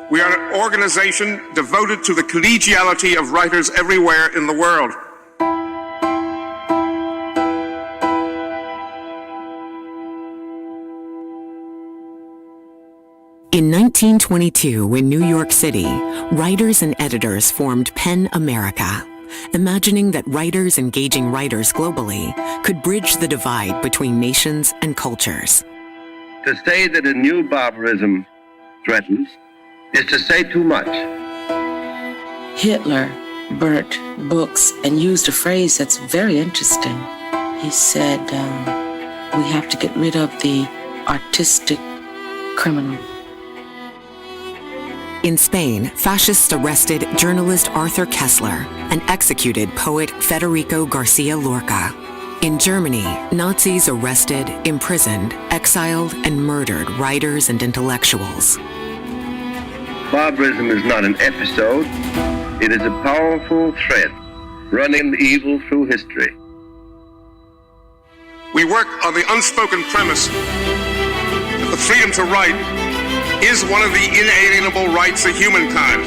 We are an organization devoted to the collegiality of writers everywhere in the world. In 1922, in New York City, writers and editors formed PEN America, imagining that writers engaging writers globally could bridge the divide between nations and cultures. To say that a new barbarism threatens is to say too much. Hitler burnt books and used a phrase that's very interesting. He said, we have to get rid of the artistic criminal. In Spain, fascists arrested journalist Arthur Koestler and executed poet Federico Garcia Lorca. In Germany, Nazis arrested, imprisoned, exiled, and murdered writers and intellectuals. Barbarism is not an episode. It is a powerful thread running evil through history. We work on the unspoken premise that the freedom to write is one of the inalienable rights of humankind.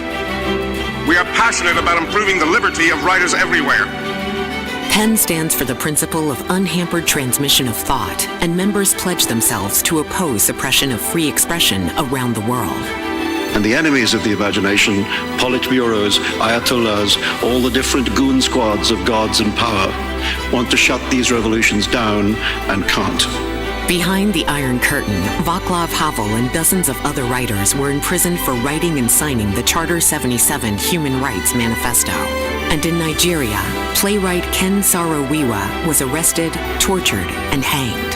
We are passionate about improving the liberty of writers everywhere. PEN stands for the principle of unhampered transmission of thought, and members pledge themselves to oppose suppression of free expression around the world. And the enemies of the imagination, politburos, ayatollahs, all the different goon squads of gods in power, want to shut these revolutions down and can't. Behind the Iron Curtain, Václav Havel and dozens of other writers were imprisoned for writing and signing the Charter 77 Human Rights Manifesto. And in Nigeria, playwright Ken Saro-Wiwa was arrested, tortured, and hanged.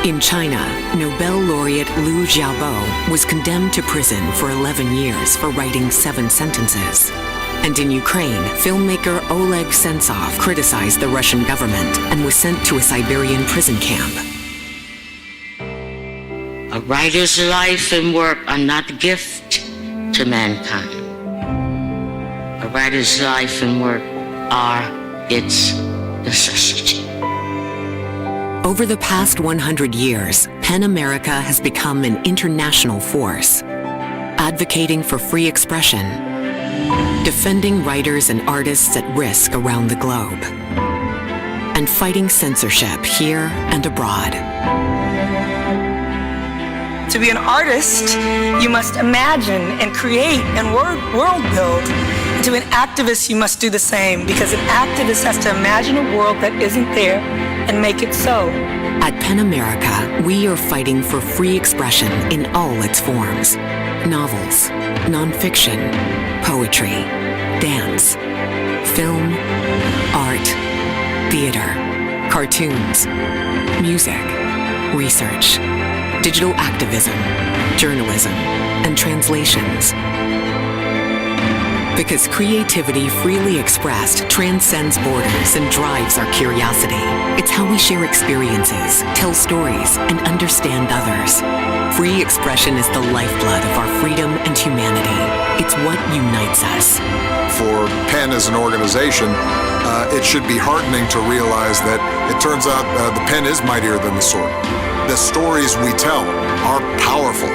In China, Nobel laureate Liu Xiaobo was condemned to prison for 11 years for writing 7 sentences. And in Ukraine, filmmaker Oleg Sentsov criticized the Russian government and was sent to a Siberian prison camp. A writer's life and work are not a gift to mankind. A writer's life and work are its necessity. Over the past 100 years, PEN America has become an international force, advocating for free expression, defending writers and artists at risk around the globe, and fighting censorship here and abroad. To be an artist, you must imagine and create and world build. And to be an activist, you must do the same, because an activist has to imagine a world that isn't there and make it so. At PEN America, we are fighting for free expression in all its forms. Novels, nonfiction, poetry, dance, film, art, theater, cartoons, music, research, digital activism, journalism, and translations. Because creativity freely expressed transcends borders and drives our curiosity. It's how we share experiences, tell stories, and understand others. Free expression is the lifeblood of our freedom and humanity. It's what unites us. For PEN as an organization, it should be heartening to realize that it turns out the pen is mightier than the sword. The stories we tell are powerful.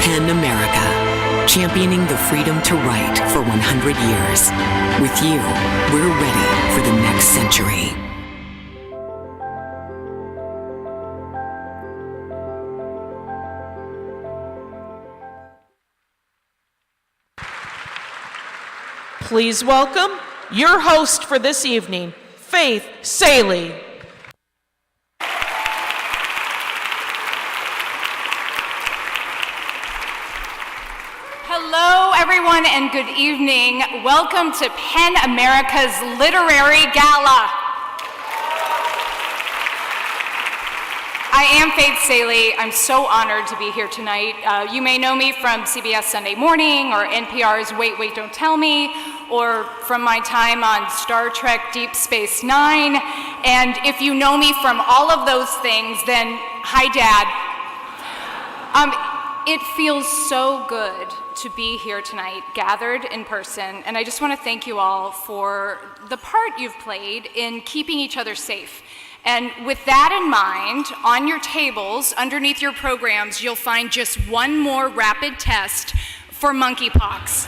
PEN America, championing the freedom to write for 100 years. With you, we're ready for the next century. Please welcome your host for this evening, Faith Saley. Hello, everyone, and good evening. Welcome to PEN America's Literary Gala. I am Faith Saley. I'm so honored to be here tonight. You may know me from CBS Sunday Morning or NPR's Wait, Wait, Don't Tell Me, or from my time on Star Trek Deep Space Nine. And if you know me from all of those things, then hi, Dad. It feels so good to be here tonight, gathered in person, and I just want to thank you all for the part you've played in keeping each other safe And with that in mind, on your tables, underneath your programs, you'll find just one more rapid test for monkeypox.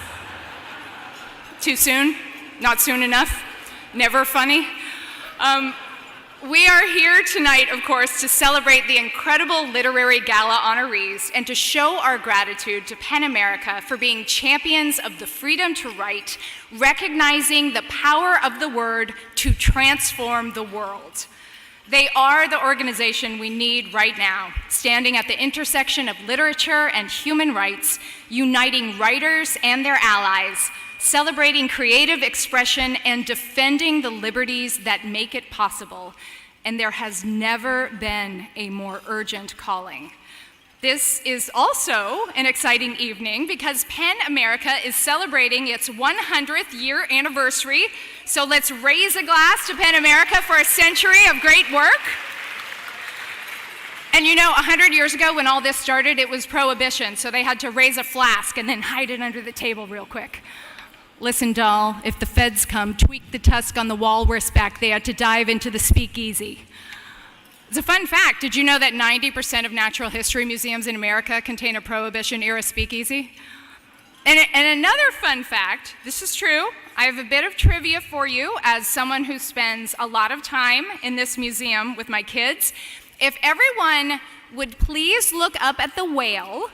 Too soon? Not soon enough? Never funny? We are here tonight, of course, to celebrate the incredible Literary Gala honorees and to show our gratitude to PEN America for being champions of the freedom to write, recognizing the power of the word to transform the world. They are the organization we need right now, standing at the intersection of literature and human rights, uniting writers and their allies, celebrating creative expression and defending the liberties that make it possible. And there has never been a more urgent calling. This is also an exciting evening because PEN America is celebrating its 100th year anniversary. So let's raise a glass to PEN America for a century of great work. And you know, 100 years ago when all this started, it was prohibition. So they had to raise a flask and then hide it under the table real quick. Listen, doll, if the feds come, tweak the tusk on the walrus back there to dive into the speakeasy. It's a fun fact. Did you know that 90% of natural history museums in America contain a Prohibition-era speakeasy? And another fun fact, this is true, I have a bit of trivia for you as someone who spends a lot of time in this museum with my kids. If everyone would please look up at the whale,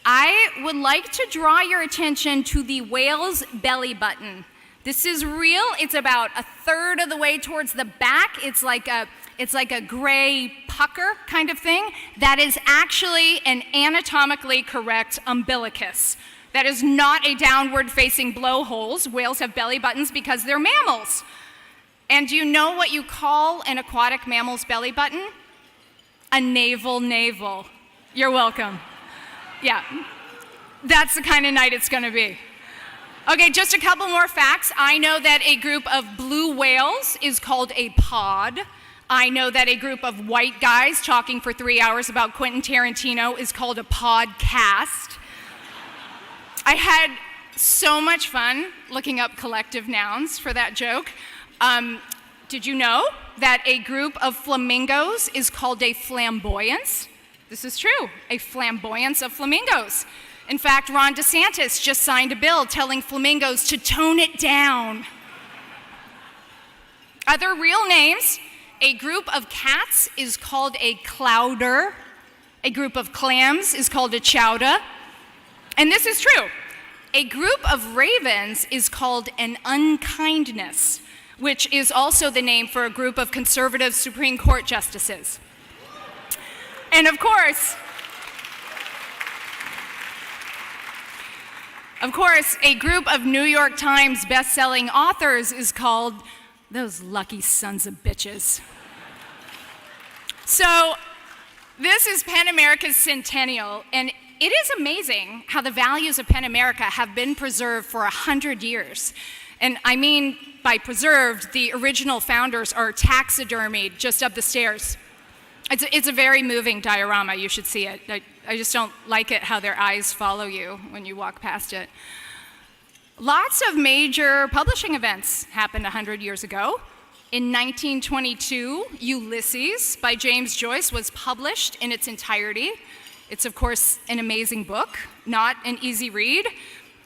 I would like to draw your attention to the whale's belly button. This is real. It's about a third of the way towards the back. It's like a gray pucker kind of thing. That is actually an anatomically correct umbilicus. That is not a downward-facing blowholes. Whales have belly buttons because they're mammals. And do you know what you call an aquatic mammal's belly button? A navel. You're welcome. Yeah, that's the kind of night it's gonna be. Okay, just a couple more facts. I know that a group of blue whales is called a pod. I know that a group of white guys talking for 3 hours about Quentin Tarantino is called a podcast. I had so much fun looking up collective nouns for that joke. Did you know that a group of flamingos is called a flamboyance? This is true, a flamboyance of flamingos. In fact, Ron DeSantis just signed a bill telling flamingos to tone it down. Other real names, a group of cats is called a clowder. A group of clams is called a chowder. And this is true. A group of ravens is called an unkindness, which is also the name for a group of conservative Supreme Court justices. And of course, a group of New York Times best-selling authors is called those lucky sons of bitches. So this is PEN America's centennial, and it is amazing how the values of PEN America have been preserved for 100 years. And I mean by preserved, the original founders are taxidermied just up the stairs. It's a very moving diorama. You should see it. I just don't like it how their eyes follow you when you walk past it. Lots of major publishing events happened 100 years ago. In 1922, Ulysses by James Joyce was published in its entirety. It's, of course, an amazing book, not an easy read.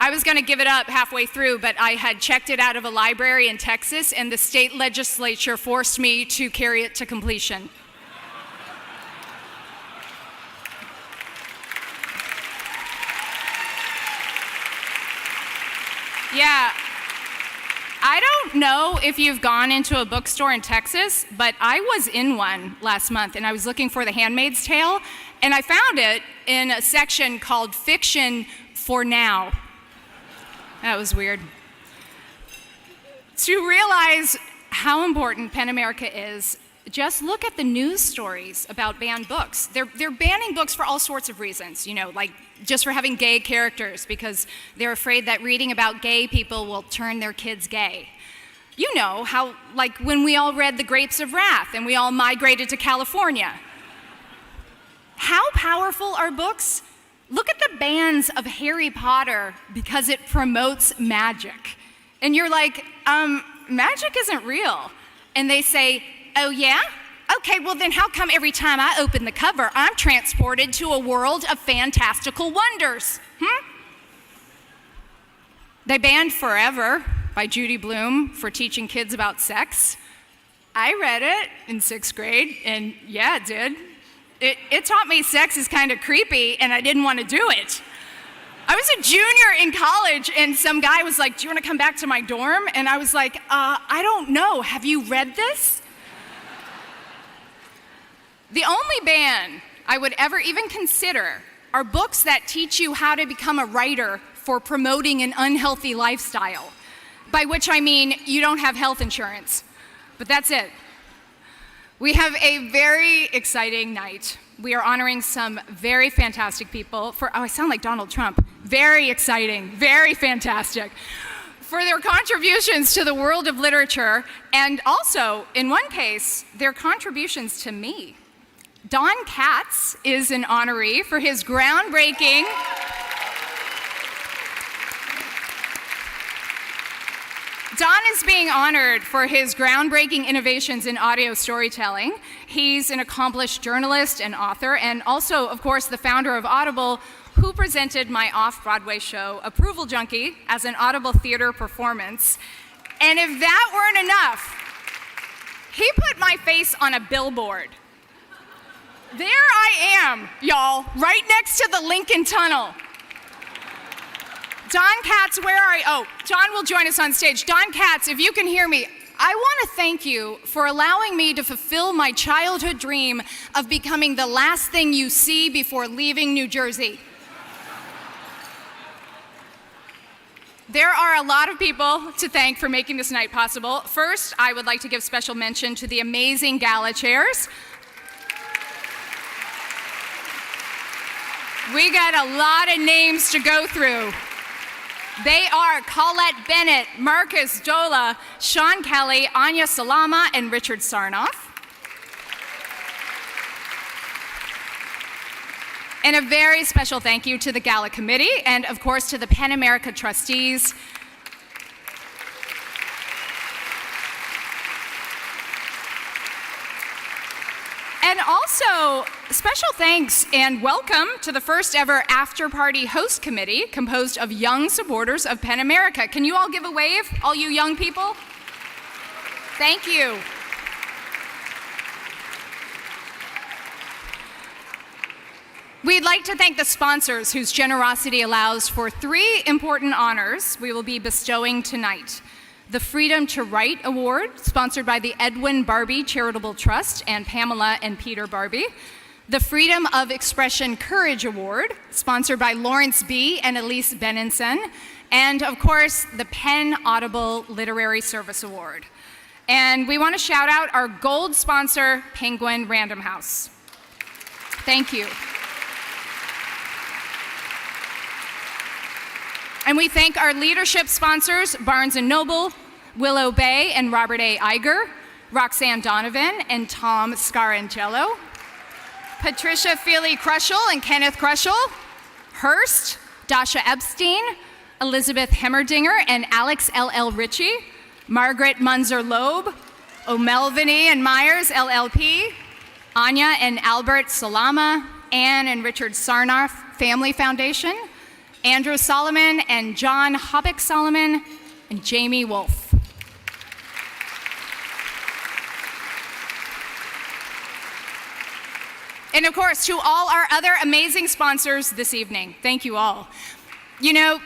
I was going to give it up halfway through, but I had checked it out of a library in Texas, and the state legislature forced me to carry it to completion. Yeah, I don't know if you've gone into a bookstore in Texas, but I was in one last month and I was looking for The Handmaid's Tale, and I found it in a section called Fiction for Now. That was weird. To realize how important PEN America is, just look at the news stories about banned books. They're banning books for all sorts of reasons, you know, like just for having gay characters because they're afraid that reading about gay people will turn their kids gay. You know how, like when we all read The Grapes of Wrath and we all migrated to California. How powerful are books? Look at the bans of Harry Potter because it promotes magic. And you're like, magic isn't real. And they say, oh yeah? okay, well then how come every time I open the cover, I'm transported to a world of fantastical wonders? They banned Forever by Judy Blume for teaching kids about sex. I read it in 6th grade, and yeah, it did. It taught me sex is kind of creepy, and I didn't want to do it. I was a junior in college, and some guy was like, do you want to come back to my dorm? And I was like, I don't know. Have you read this? The only ban I would ever even consider are books that teach you how to become a writer for promoting an unhealthy lifestyle, by which I mean you don't have health insurance. But that's it. We have a very exciting night. We are honoring some very fantastic people for, I sound like Donald Trump. Very exciting, very fantastic. For their contributions to the world of literature, and also, in one case, their contributions to me. Don Katz is an honoree for his groundbreaking Don is being honored for his groundbreaking innovations in audio storytelling. He's an accomplished journalist and author, and also, of course, the founder of Audible, who presented my off-Broadway show, Approval Junkie, as an Audible theater performance. And if that weren't enough, he put my face on a billboard. There I am, y'all, right next to the Lincoln Tunnel. Don Katz, where are you? Oh, Don will join us on stage. Don Katz, if you can hear me, I want to thank you for allowing me to fulfill my childhood dream of becoming the last thing you see before leaving New Jersey. There are a lot of people to thank for making this night possible. First, I would like to give special mention to the amazing gala chairs. We got a lot of names to go through. They are Colette Bennett, Marcus Dola, Sean Kelly, Anya Salama, and Richard Sarnoff. And a very special thank you to the Gala Committee and, of course, to the PEN America trustees. And also, special thanks and welcome to the first ever after party host committee composed of young supporters of PEN America. Can you all give a wave, all you young people? Thank you. We'd like to thank the sponsors whose generosity allows for 3 important honors we will be bestowing tonight. The Freedom to Write Award, sponsored by the Edwin Barbie Charitable Trust and Pamela and Peter Barbie. The Freedom of Expression Courage Award, sponsored by Lawrence B. and Elise Benenson. And of course, the PEN Audible Literary Service Award. And we want to shout out our gold sponsor, Penguin Random House. Thank you. And we thank our leadership sponsors, Barnes & Noble, Willow Bay and Robert A. Iger, Roxanne Donovan and Tom Scarangello, Patricia Feely Crushel and Kenneth Crushel, Hearst, Dasha Epstein, Elizabeth Hemmerdinger and Alex L.L. Ritchie, Margaret Munzer-Loeb, O'Melveny and Myers, LLP, Anya and Albert Salama, Anne and Richard Sarnoff Family Foundation, Andrew Solomon and John Hobbick Solomon, and Jamie Wolf. And of course, to all our other amazing sponsors this evening, thank you all. You know,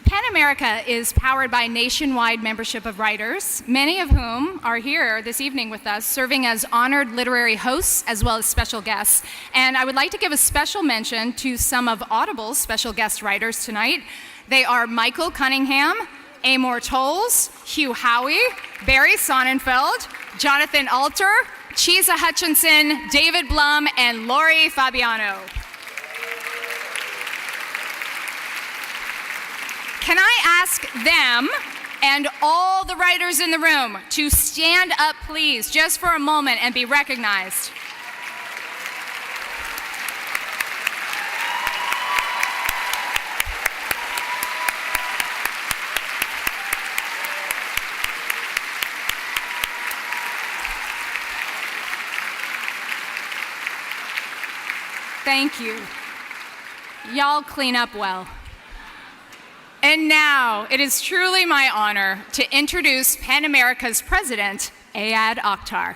PEN America is powered by a nationwide membership of writers, many of whom are here this evening with us, serving as honored literary hosts as well as special guests. And I would like to give a special mention to some of Audible's special guest writers tonight. They are Michael Cunningham, Amor Tolles, Hugh Howey, Barry Sonnenfeld, Jonathan Alter, Chisa Hutchinson, David Blum, and Lori Fabiano. Can I ask them and all the writers in the room to stand up, please, just for a moment and be recognized? Thank you. Y'all clean up well. And now, it is truly my honor to introduce PEN America's president, Ayad Akhtar.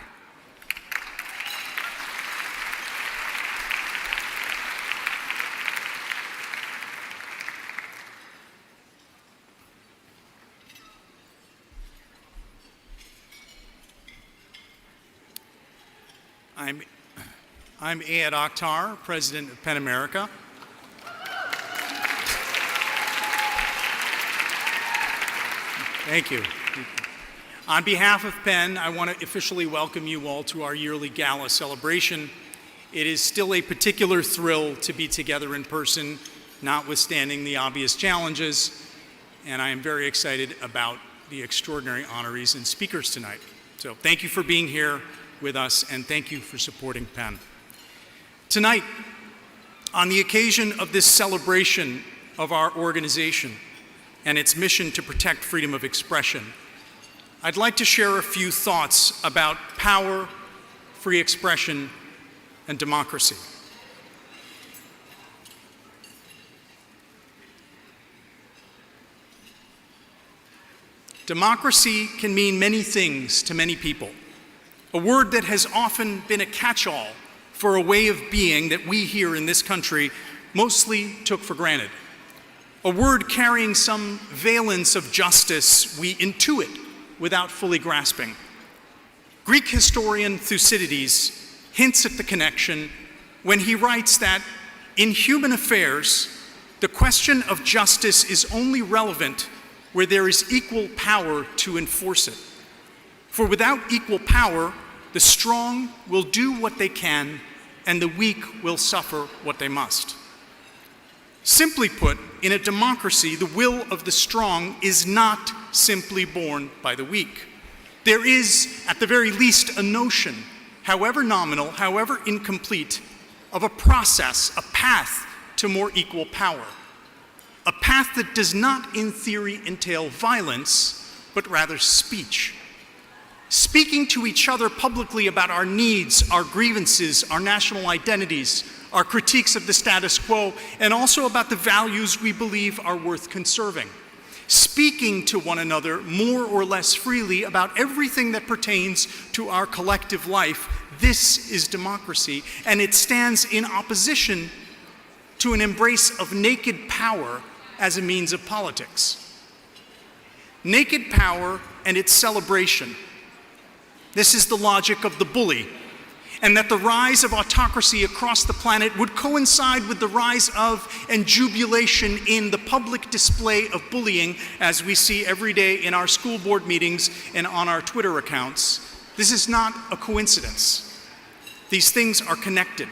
I'm Ayad Akhtar, president of PEN America. Thank you. On behalf of PEN, I want to officially welcome you all to our yearly gala celebration. It is still a particular thrill to be together in person, notwithstanding the obvious challenges, and I am very excited about the extraordinary honorees and speakers tonight. So thank you for being here with us, and thank you for supporting PEN. Tonight, on the occasion of this celebration of our organization and its mission to protect freedom of expression, I'd like to share a few thoughts about power, free expression, and democracy. Democracy can mean many things to many people, a word that has often been a catch-all for a way of being that we here in this country mostly took for granted. A word carrying some valence of justice we intuit without fully grasping. Greek historian Thucydides hints at the connection when he writes that in human affairs, the question of justice is only relevant where there is equal power to enforce it. For without equal power, the strong will do what they can, and the weak will suffer what they must. Simply put, in a democracy, the will of the strong is not simply borne by the weak. There is, at the very least, a notion, however nominal, however incomplete, of a process, a path to more equal power. A path that does not, in theory, entail violence, but rather speech. Speaking to each other publicly about our needs, our grievances, our national identities, our critiques of the status quo, and also about the values we believe are worth conserving. Speaking to one another more or less freely about everything that pertains to our collective life. This is democracy, and it stands in opposition to an embrace of naked power as a means of politics. Naked power and its celebration. This is the logic of the bully, and that the rise of autocracy across the planet would coincide with the rise of and jubilation in the public display of bullying as we see every day in our school board meetings and on our Twitter accounts. This is not a coincidence. These things are connected.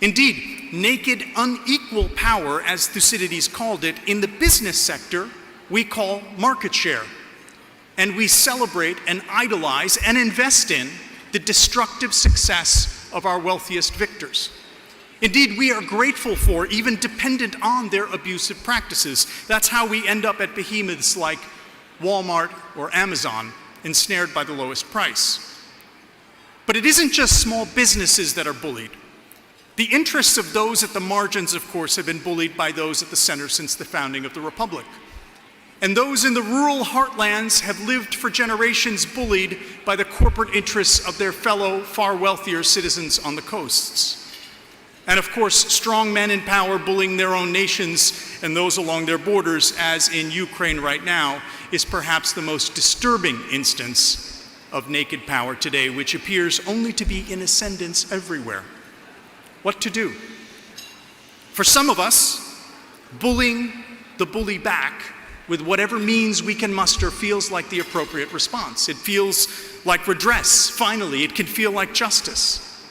Indeed, naked, unequal power, as Thucydides called it, in the business sector we call market share. And we celebrate and idolize and invest in the destructive success of our wealthiest victors. Indeed, we are grateful for, even dependent on, their abusive practices. That's how we end up at behemoths like Walmart or Amazon, ensnared by the lowest price. But it isn't just small businesses that are bullied. The interests of those at the margins, of course, have been bullied by those at the center since the founding of the Republic. And those in the rural heartlands have lived for generations bullied by the corporate interests of their fellow, far wealthier citizens on the coasts. And of course, strong men in power bullying their own nations and those along their borders, as in Ukraine right now, is perhaps the most disturbing instance of naked power today, which appears only to be in ascendance everywhere. What to do? For some of us, bullying the bully back with whatever means we can muster feels like the appropriate response. It feels like redress, finally. It can feel like justice.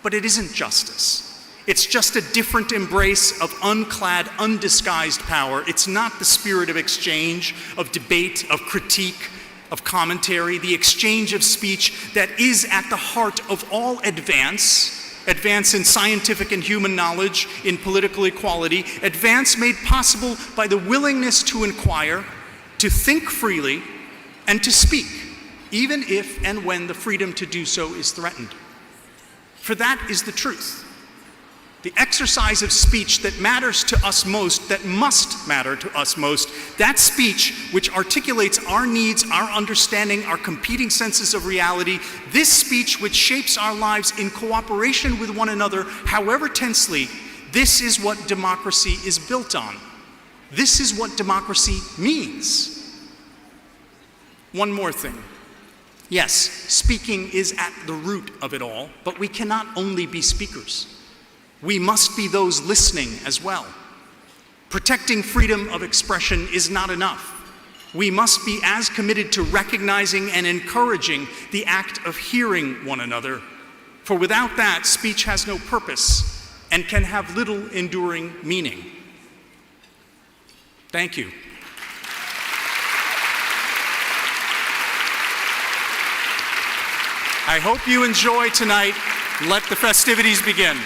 But it isn't justice. It's just a different embrace of unclad, undisguised power. It's not the spirit of exchange, of debate, of critique, of commentary, the exchange of speech that is at the heart of all advance in scientific and human knowledge, in political equality, advance made possible by the willingness to inquire, to think freely, and to speak, even if and when the freedom to do so is threatened. For that is the truth. the exercise of speech that matters to us most, that must matter to us most, that speech which articulates our needs, our understanding, our competing senses of reality, this speech which shapes our lives in cooperation with one another, however tensely, this is what democracy is built on. This is what democracy means. One more thing. Yes, speaking is at the root of it all, but we cannot only be speakers. We must be those listening as well. Protecting freedom of expression is not enough. We must be as committed to recognizing and encouraging the act of hearing one another, for without that, speech has no purpose and can have little enduring meaning. Thank you. I hope you enjoy tonight. Let the festivities begin.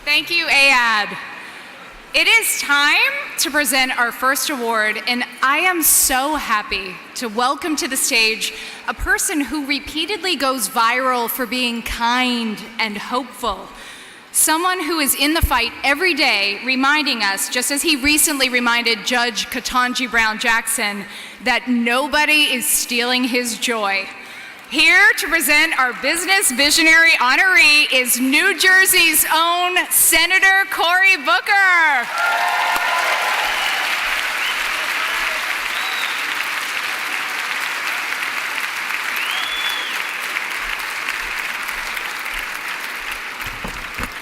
Thank you, Ayad. It is time to present our first award, and I am so happy to welcome to the stage a person who repeatedly goes viral for being kind and hopeful. Someone who is in the fight every day, reminding us, just as he recently reminded Judge Ketanji Brown Jackson, that nobody is stealing his joy. Here to present our Business Visionary honoree is New Jersey's own Senator Cory Booker.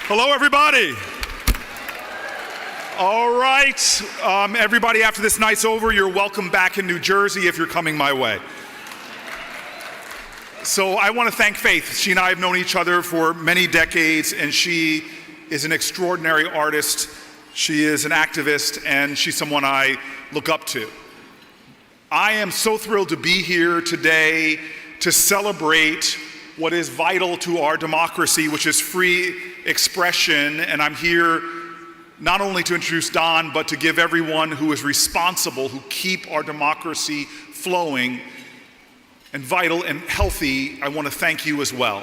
Hello, everybody. All right, everybody, after this night's over, you're welcome back in New Jersey if you're coming my way. So I want to thank Faith. She and I have known each other for many decades, and she is an extraordinary artist. She is an activist, and she's someone I look up to. I am so thrilled to be here today to celebrate what is vital to our democracy, which is free expression, and I'm here not only to introduce Don, but to give everyone who is responsible, who keep our democracy flowing and vital and healthy, I want to thank you as well.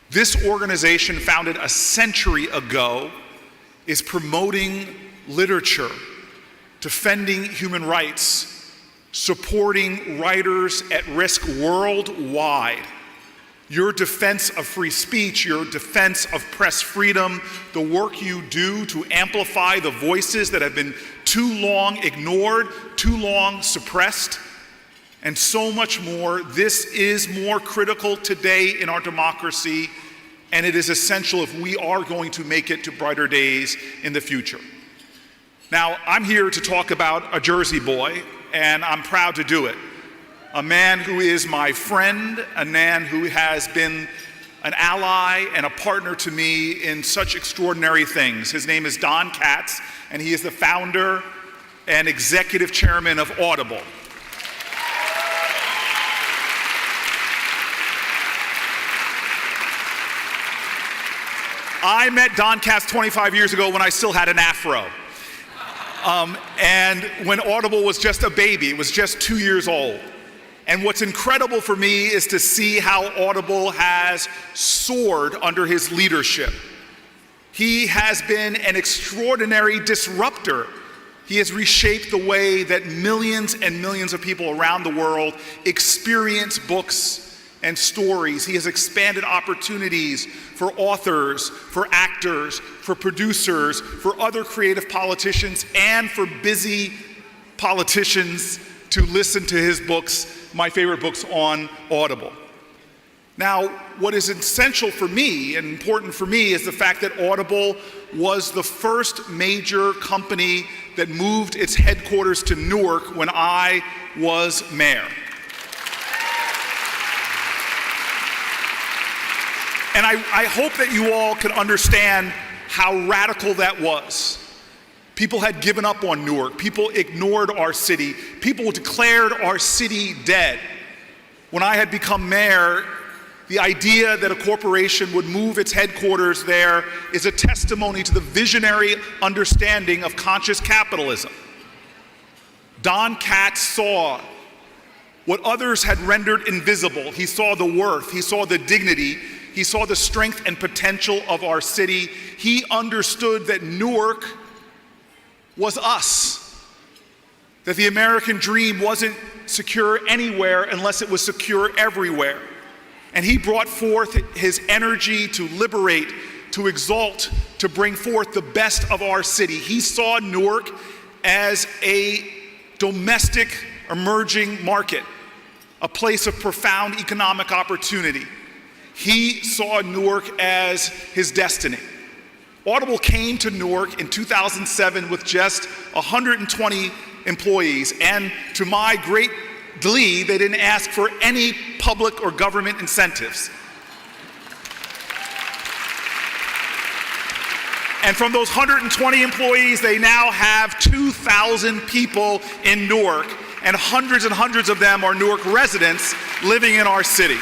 This organization, founded a century ago, is promoting literature, defending human rights, supporting writers at risk worldwide. Your defense of free speech, your defense of press freedom, the work you do to amplify the voices that have been too long ignored, too long suppressed, and so much more. This is more critical today in our democracy, and it is essential if we are going to make it to brighter days in the future. Now, I'm here to talk about a Jersey boy, and I'm proud to do it. A man who is my friend, a man who has been an ally and a partner to me in such extraordinary things. His name is Don Katz, and he is the founder and executive chairman of Audible. I met Don Katz 25 years ago when I still had an afro. And when Audible was just a baby, it was just 2 years old. And what's incredible for me is to see how Audible has soared under his leadership. He has been an extraordinary disruptor. He has reshaped the way that millions and millions of people around the world experience books and stories. He has expanded opportunities for authors, for actors, for producers, for other creative politicians, and for busy politicians to listen to his books, my favorite books, on Audible. Now, what is essential for me and important for me is the fact that Audible was the first major company that moved its headquarters to Newark when I was mayor. And I hope that you all can understand how radical that was. People had given up on Newark. People ignored our city. People declared our city dead. When I had become mayor, the idea that a corporation would move its headquarters there is a testimony to the visionary understanding of conscious capitalism. Don Katz saw what others had rendered invisible. He saw the worth, he saw the dignity, he saw the strength and potential of our city. He understood that Newark was us, that the American dream wasn't secure anywhere unless it was secure everywhere. And he brought forth his energy to liberate, to exalt, to bring forth the best of our city. He saw Newark as a domestic emerging market, a place of profound economic opportunity. He saw Newark as his destiny. Audible came to Newark in 2007 with just 120 employees, and to my great glee, they didn't ask for any public or government incentives. And from those 120 employees, they now have 2,000 people in Newark, and hundreds of them are Newark residents living in our city.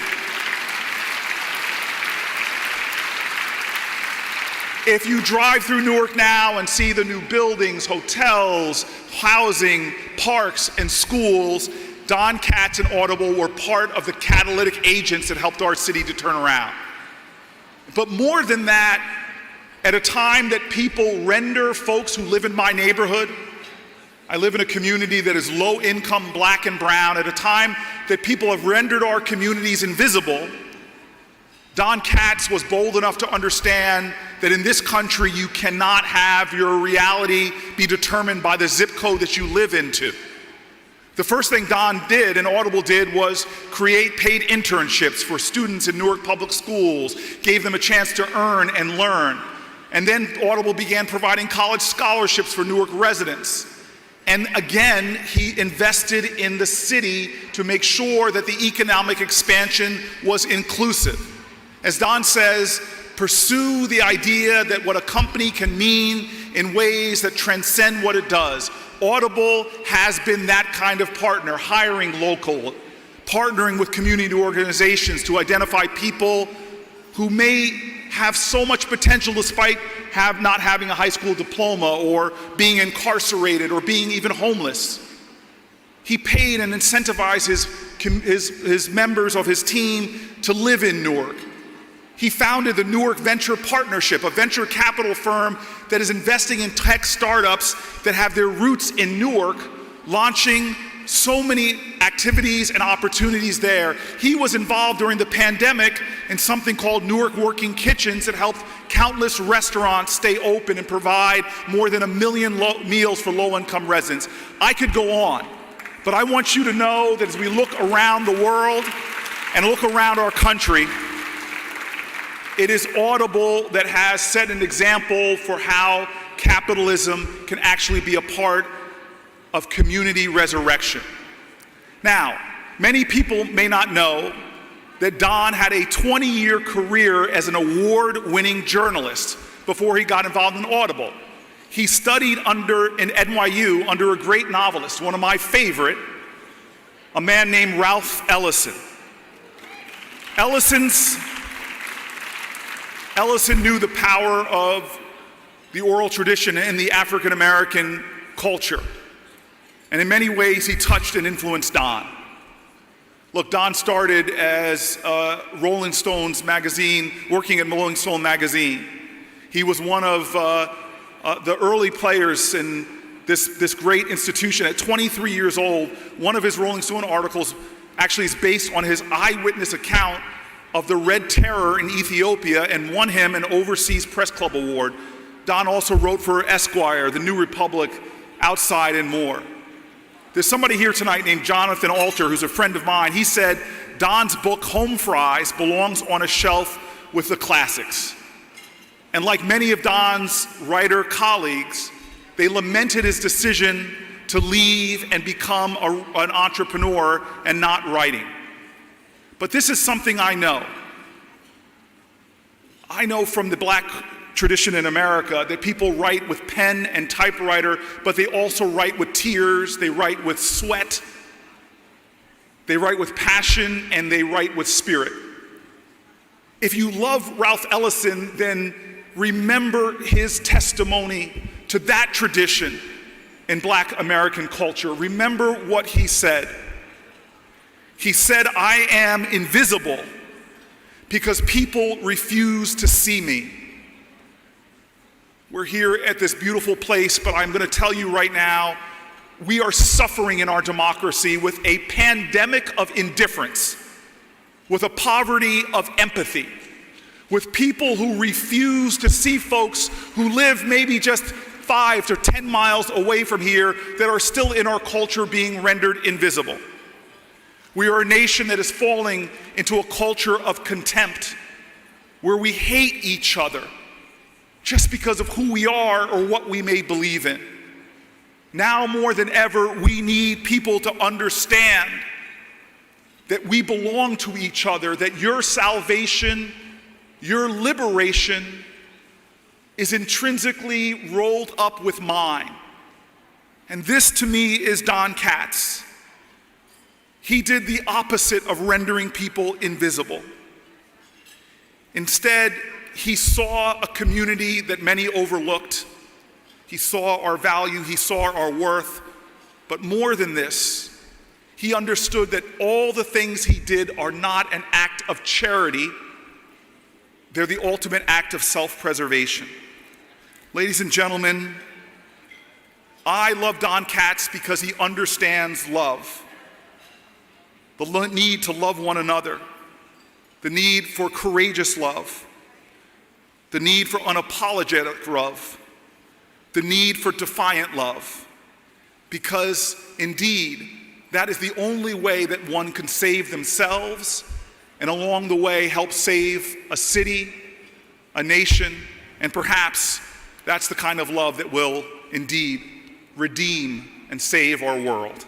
If you drive through Newark now and see the new buildings, hotels, housing, parks, and schools, Don Katz and Audible were part of the catalytic agents that helped our city to turn around. But more than that, at a time that people render folks who live in my neighborhood, I live in a community that is low income, black and brown, at a time that people have rendered our communities invisible, Don Katz was bold enough to understand that in this country you cannot have your reality be determined by the zip code that you live into. The first thing Don did and Audible did was create paid internships for students in Newark Public Schools, gave them a chance to earn and learn. And then Audible began providing college scholarships for Newark residents. And again, he invested in the city to make sure that the economic expansion was inclusive. As Don says, pursue the idea that what a company can mean in ways that transcend what it does. Audible has been that kind of partner, hiring local, partnering with community organizations to identify people who may have so much potential despite not having a high school diploma or being incarcerated or being even homeless. He paid and incentivized his members of his team to live in Newark. He founded the Newark Venture Partnership, a venture capital firm that is investing in tech startups that have their roots in Newark, launching so many activities and opportunities there. He was involved during the pandemic in something called Newark Working Kitchens that helped countless restaurants stay open and provide more than 1 million meals for low-income residents. I could go on, but I want you to know that as we look around the world and look around our country, it is Audible that has set an example for how capitalism can actually be a part of community resurrection. Now, many people may not know that Don had a 20-year career as an award-winning journalist before he got involved in Audible. He studied in NYU under a great novelist, one of my favorite, a man named Ralph Ellison. Ellison knew the power of the oral tradition in the African American culture. And in many ways, he touched and influenced Don. Look, Don started as Rolling Stones magazine, working at Rolling Stone magazine. He was one of the early players in this great institution. At 23 years old, one of his Rolling Stone articles actually is based on his eyewitness account of the Red Terror in Ethiopia and won him an Overseas Press Club Award. Don also wrote for Esquire, The New Republic, Outside, and more. There's somebody here tonight named Jonathan Alter, who's a friend of mine. He said, Don's book, Home Fries, belongs on a shelf with the classics. And like many of Don's writer colleagues, they lamented his decision to leave and become an entrepreneur and not writing. But this is something I know. I know from the black tradition in America that people write with pen and typewriter, but they also write with tears, they write with sweat, they write with passion, and they write with spirit. If you love Ralph Ellison, then remember his testimony to that tradition in Black American culture, remember what he said. He said, "I am invisible because people refuse to see me." We're here at this beautiful place, but I'm going to tell you right now, we are suffering in our democracy with a pandemic of indifference, with a poverty of empathy, with people who refuse to see folks who live maybe just 5 to 10 miles away from here that are still in our culture being rendered invisible. We are a nation that is falling into a culture of contempt, where we hate each other just because of who we are or what we may believe in. Now more than ever, we need people to understand that we belong to each other, that your salvation, your liberation is intrinsically rolled up with mine. And this to me is Don Katz. He did the opposite of rendering people invisible. Instead, he saw a community that many overlooked. He saw our value, he saw our worth, but more than this, he understood that all the things he did are not an act of charity, they're the ultimate act of self-preservation. Ladies and gentlemen, I love Don Katz because he understands love. The need to love one another, the need for courageous love, the need for unapologetic love, the need for defiant love, because indeed, that is the only way that one can save themselves and along the way help save a city, a nation, and perhaps that's the kind of love that will indeed redeem and save our world.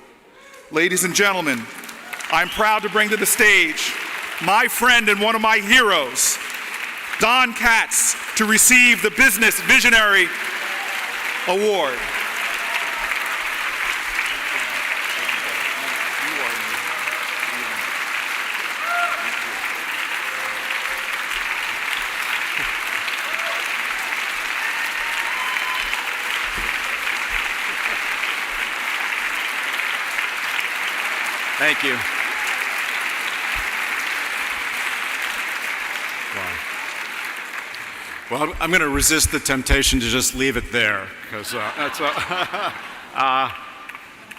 Ladies and gentlemen, I'm proud to bring to the stage my friend and one of my heroes, Don Katz, to receive the Business Visionary Award. Thank you. Well, I'm going to resist the temptation to just leave it there, because that's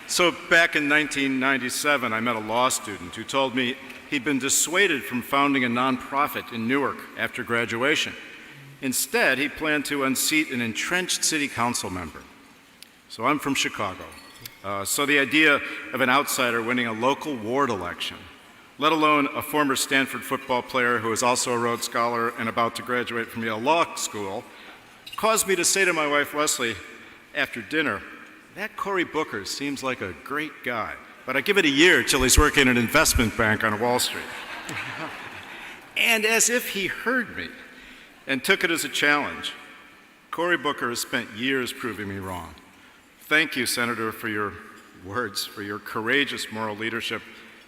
so back in 1997, I met a law student who told me he'd been dissuaded from founding a nonprofit in Newark after graduation. Instead, he planned to unseat an entrenched city council member. So I'm from Chicago. So the idea of an outsider winning a local ward election, let alone a former Stanford football player who is also a Rhodes Scholar and about to graduate from Yale Law School, caused me to say to my wife, Leslie, after dinner, that Cory Booker seems like a great guy, but I give it a year till he's working at an investment bank on Wall Street. And as if he heard me and took it as a challenge, Cory Booker has spent years proving me wrong. Thank you, Senator, for your words, for your courageous moral leadership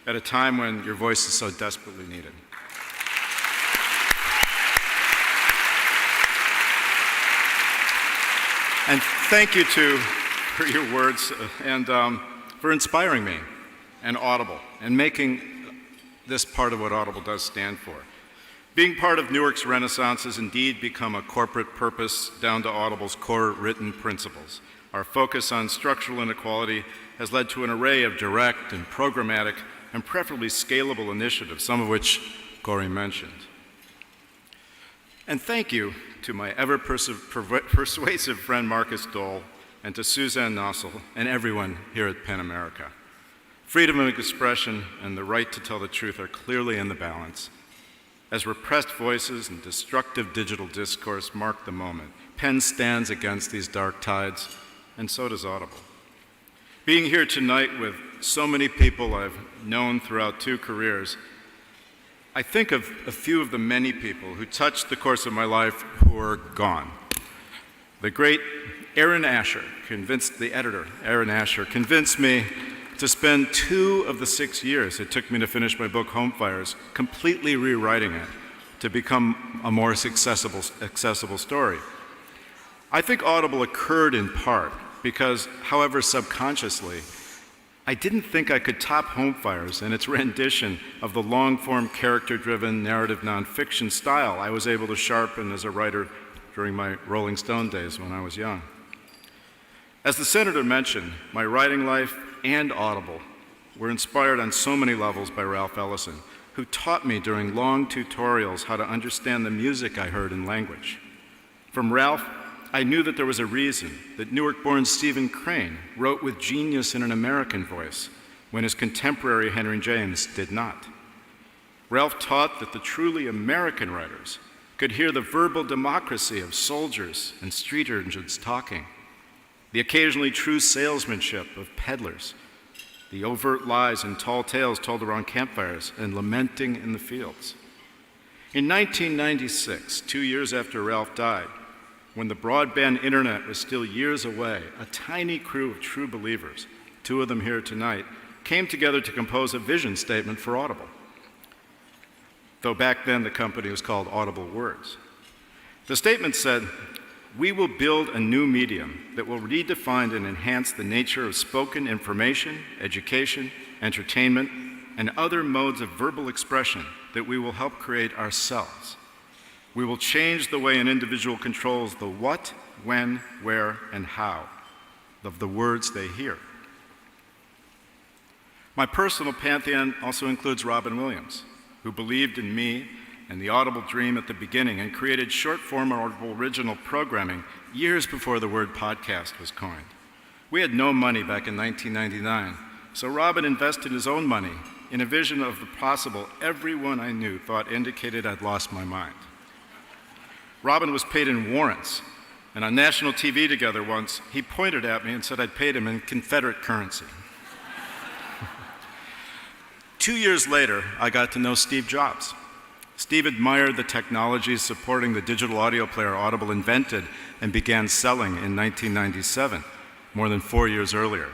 at a time when your voice is so desperately needed. And thank you, too, for your words and for inspiring me and Audible and making this part of what Audible does stand for. Being part of Newark's Renaissance has indeed become a corporate purpose down to Audible's core written principles. Our focus on structural inequality has led to an array of direct and programmatic and preferably scalable initiatives, some of which Cory mentioned. And thank you to my ever-persuasive friend Marcus Dole and to Suzanne Nossel and everyone here at PEN America. Freedom of expression and the right to tell the truth are clearly in the balance. As repressed voices and destructive digital discourse mark the moment, PEN stands against these dark tides, and so does Audible. Being here tonight with so many people I've known throughout 2 careers, I think of a few of the many people who touched the course of my life who are gone. The great Aaron Asher, the editor, Aaron Asher, convinced me to spend 2 of the 6 years it took me to finish my book, Home Fires, completely rewriting it to become a more accessible story. I think Audible occurred in part because, however subconsciously, I didn't think I could top Home Fires and its rendition of the long-form, character-driven, narrative nonfiction style I was able to sharpen as a writer during my Rolling Stone days when I was young. As the Senator mentioned, my writing life and Audible were inspired on so many levels by Ralph Ellison, who taught me during long tutorials how to understand the music I heard in language. From Ralph, I knew that there was a reason that Newark-born Stephen Crane wrote with genius in an American voice when his contemporary Henry James did not. Ralph taught that the truly American writers could hear the verbal democracy of soldiers and street urchins talking, the occasionally true salesmanship of peddlers, the overt lies and tall tales told around campfires and lamenting in the fields. In 1996, 2 years after Ralph died, when the broadband internet was still years away, a tiny crew of true believers, 2 of them here tonight, came together to compose a vision statement for Audible. Though back then the company was called Audible Words. The statement said, "We will build a new medium that will redefine and enhance the nature of spoken information, education, entertainment, and other modes of verbal expression that we will help create ourselves. We will change the way an individual controls the what, when, where, and how of the words they hear." My personal pantheon also includes Robin Williams, who believed in me and the Audible dream at the beginning and created short-form Audible original programming years before the word podcast was coined. We had no money back in 1999, so Robin invested his own money in a vision of the possible everyone I knew thought indicated I'd lost my mind. Robin was paid in warrants, and on national TV together once, he pointed at me and said I'd paid him in Confederate currency. 2 years later, I got to know Steve Jobs. Steve admired the technologies supporting the digital audio player Audible invented and began selling in 1997, more than 4 years earlier.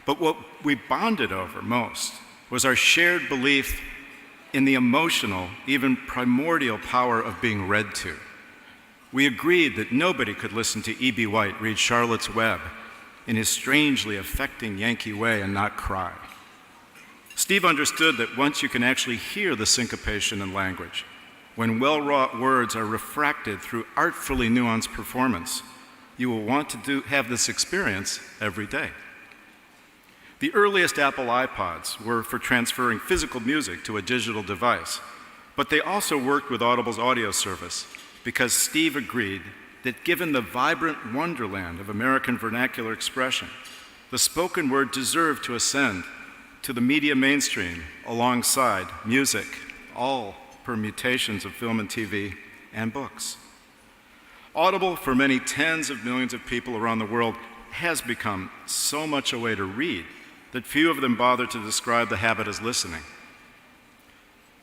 But what we bonded over most was our shared belief in the emotional, even primordial power of being read to. We agreed that nobody could listen to E.B. White read Charlotte's Web in his strangely affecting Yankee way and not cry. Steve understood that once you can actually hear the syncopation in language, when well-wrought words are refracted through artfully nuanced performance, you will want to have this experience every day. The earliest Apple iPods were for transferring physical music to a digital device, but they also worked with Audible's audio service because Steve agreed that given the vibrant wonderland of American vernacular expression, the spoken word deserved to ascend to the media mainstream alongside music, all permutations of film and TV, and books. Audible, for many tens of millions of people around the world, has become so much a way to read that few of them bother to describe the habit as listening.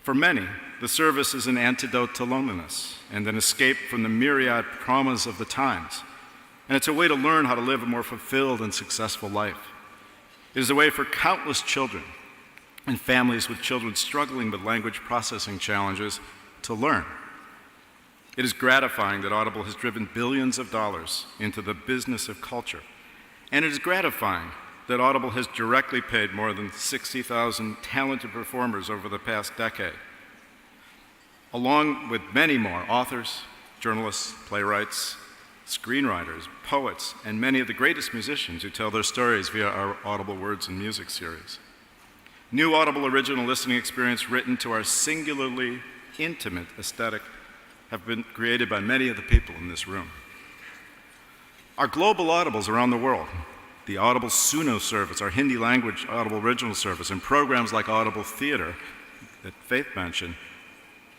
For many, the service is an antidote to loneliness and an escape from the myriad traumas of the times. And it's a way to learn how to live a more fulfilled and successful life. It is a way for countless children and families with children struggling with language processing challenges to learn. It is gratifying that Audible has driven billions of dollars into the business of culture. And it is gratifying that Audible has directly paid more than 60,000 talented performers over the past decade, along with many more authors, journalists, playwrights, screenwriters, poets, and many of the greatest musicians who tell their stories via our Audible Words and Music series. New Audible original listening experience written to our singularly intimate aesthetic have been created by many of the people in this room. Our global Audibles around the world, the Audible Suno service, our Hindi language Audible original service, and programs like Audible Theater that Faith mentioned,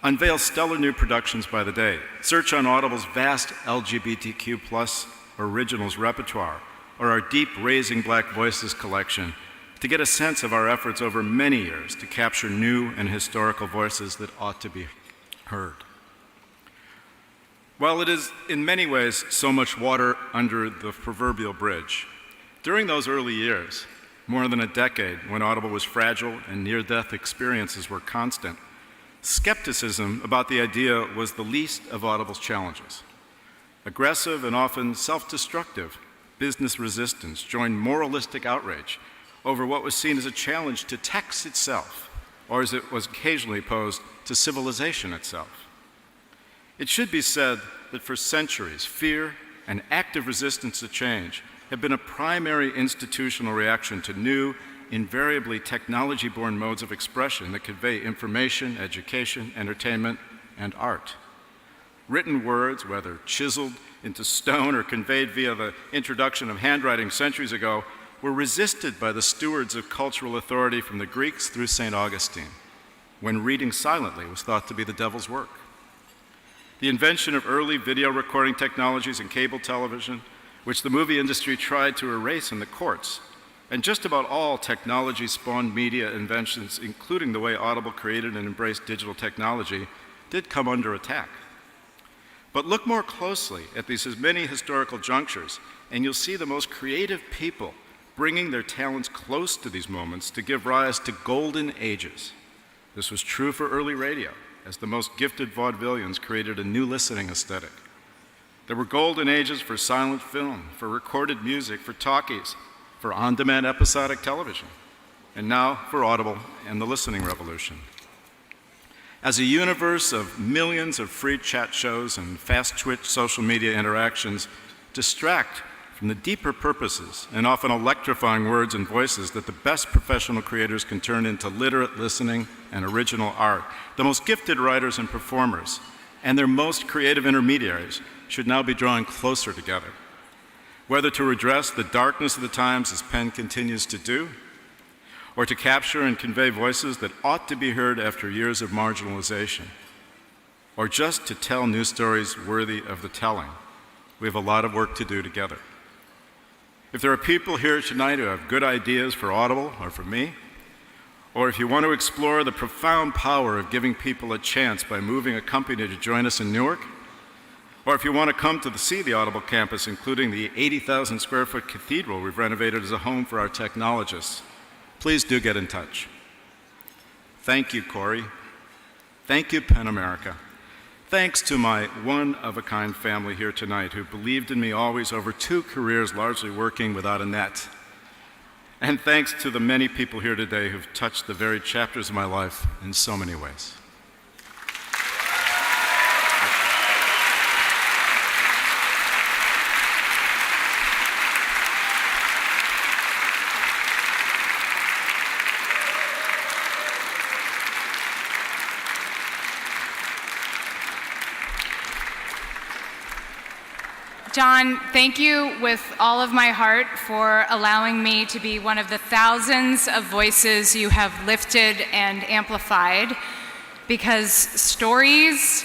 unveil stellar new productions by the day. Search on Audible's vast LGBTQ+ originals repertoire or our deep Raising Black Voices collection to get a sense of our efforts over many years to capture new and historical voices that ought to be heard. While it is in many ways so much water under the proverbial bridge, during those early years, more than a decade when Audible was fragile and near-death experiences were constant, skepticism about the idea was the least of Audible's challenges. Aggressive and often self-destructive, business resistance joined moralistic outrage over what was seen as a challenge to text itself, or as it was occasionally posed, to civilization itself. It should be said that for centuries, fear and active resistance to change have been a primary institutional reaction to new, invariably technology-born modes of expression that convey information, education, entertainment, and art. Written words, whether chiseled into stone or conveyed via the introduction of handwriting centuries ago, were resisted by the stewards of cultural authority from the Greeks through St. Augustine, when reading silently was thought to be the devil's work. The invention of early video recording technologies and cable television, which the movie industry tried to erase in the courts, and just about all technology-spawned media inventions, including the way Audible created and embraced digital technology, did come under attack. But look more closely at these many historical junctures, and you'll see the most creative people bringing their talents close to these moments to give rise to golden ages. This was true for early radio, as the most gifted vaudevillians created a new listening aesthetic. There were golden ages for silent film, for recorded music, for talkies, for on-demand episodic television, and now for Audible and the listening revolution. As a universe of millions of free chat shows and fast-twitch social media interactions distract from the deeper purposes and often electrifying words and voices that the best professional creators can turn into literate listening and original art, the most gifted writers and performers and their most creative intermediaries should now be drawing closer together. Whether to redress the darkness of the times as PEN continues to do, or to capture and convey voices that ought to be heard after years of marginalization, or just to tell new stories worthy of the telling, we have a lot of work to do together. If there are people here tonight who have good ideas for Audible or for me, or if you want to explore the profound power of giving people a chance by moving a company to join us in Newark, or if you want to come to see the Audible campus, including the 80,000 square foot cathedral we've renovated as a home for our technologists, please do get in touch. Thank you, Corey. Thank you, PEN America. Thanks to my one-of-a-kind family here tonight who believed in me always over 2 careers largely working without a net. And thanks to the many people here today who've touched the very chapters of my life in so many ways. John, thank you with all of my heart for allowing me to be one of the thousands of voices you have lifted and amplified, because stories,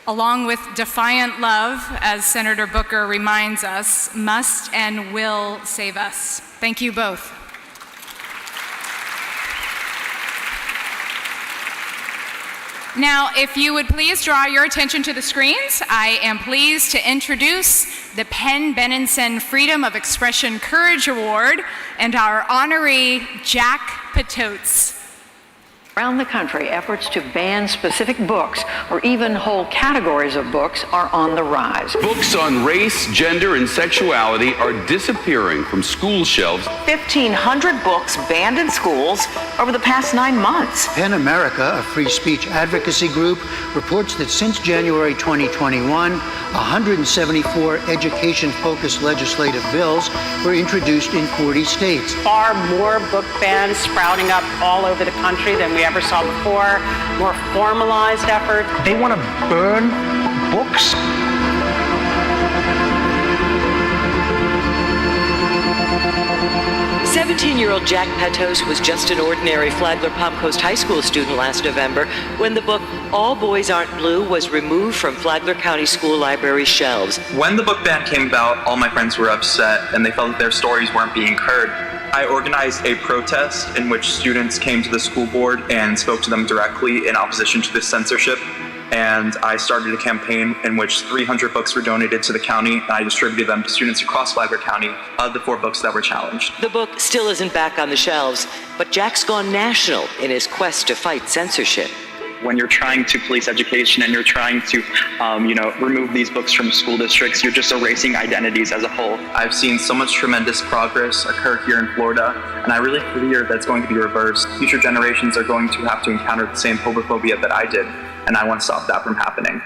along with defiant love, as Senator Booker reminds us, must and will save us. Thank you both. Now, if you would please draw your attention to the screens, I am pleased to introduce the PEN Benenson Freedom of Expression Courage Award and our honoree, Jack Patotes. Around the country, efforts to ban specific books or even whole categories of books are on the rise. Books on race, gender, and sexuality are disappearing from school shelves. 1,500 books banned in schools over the past 9 months. PEN America, a free speech advocacy group, reports that since January 2021, 174 education-focused legislative bills were introduced in 40 states. Far more book bans sprouting up all over the country than we ever saw before, more formalized effort. They want to burn books? "17-year-old Jack Patos was just an ordinary Flagler Palm Coast High School student last November when the book All Boys Aren't Blue was removed from Flagler County School Library shelves. When the book ban came about, all my friends were upset and they felt that their stories weren't being heard. I organized a protest in which students came to the school board and spoke to them directly in opposition to this censorship. And I started a campaign in which 300 books were donated to the county, and I distributed them to students across Flagler County of the 4 books that were challenged. The book still isn't back on the shelves, but Jack's gone national in his quest to fight censorship. When you're trying to police education and you're trying to, remove these books from school districts, you're just erasing identities as a whole. I've seen so much tremendous progress occur here in Florida, and I really fear that's going to be reversed. Future generations are going to have to encounter the same homophobia that I did, and I want to stop that from happening.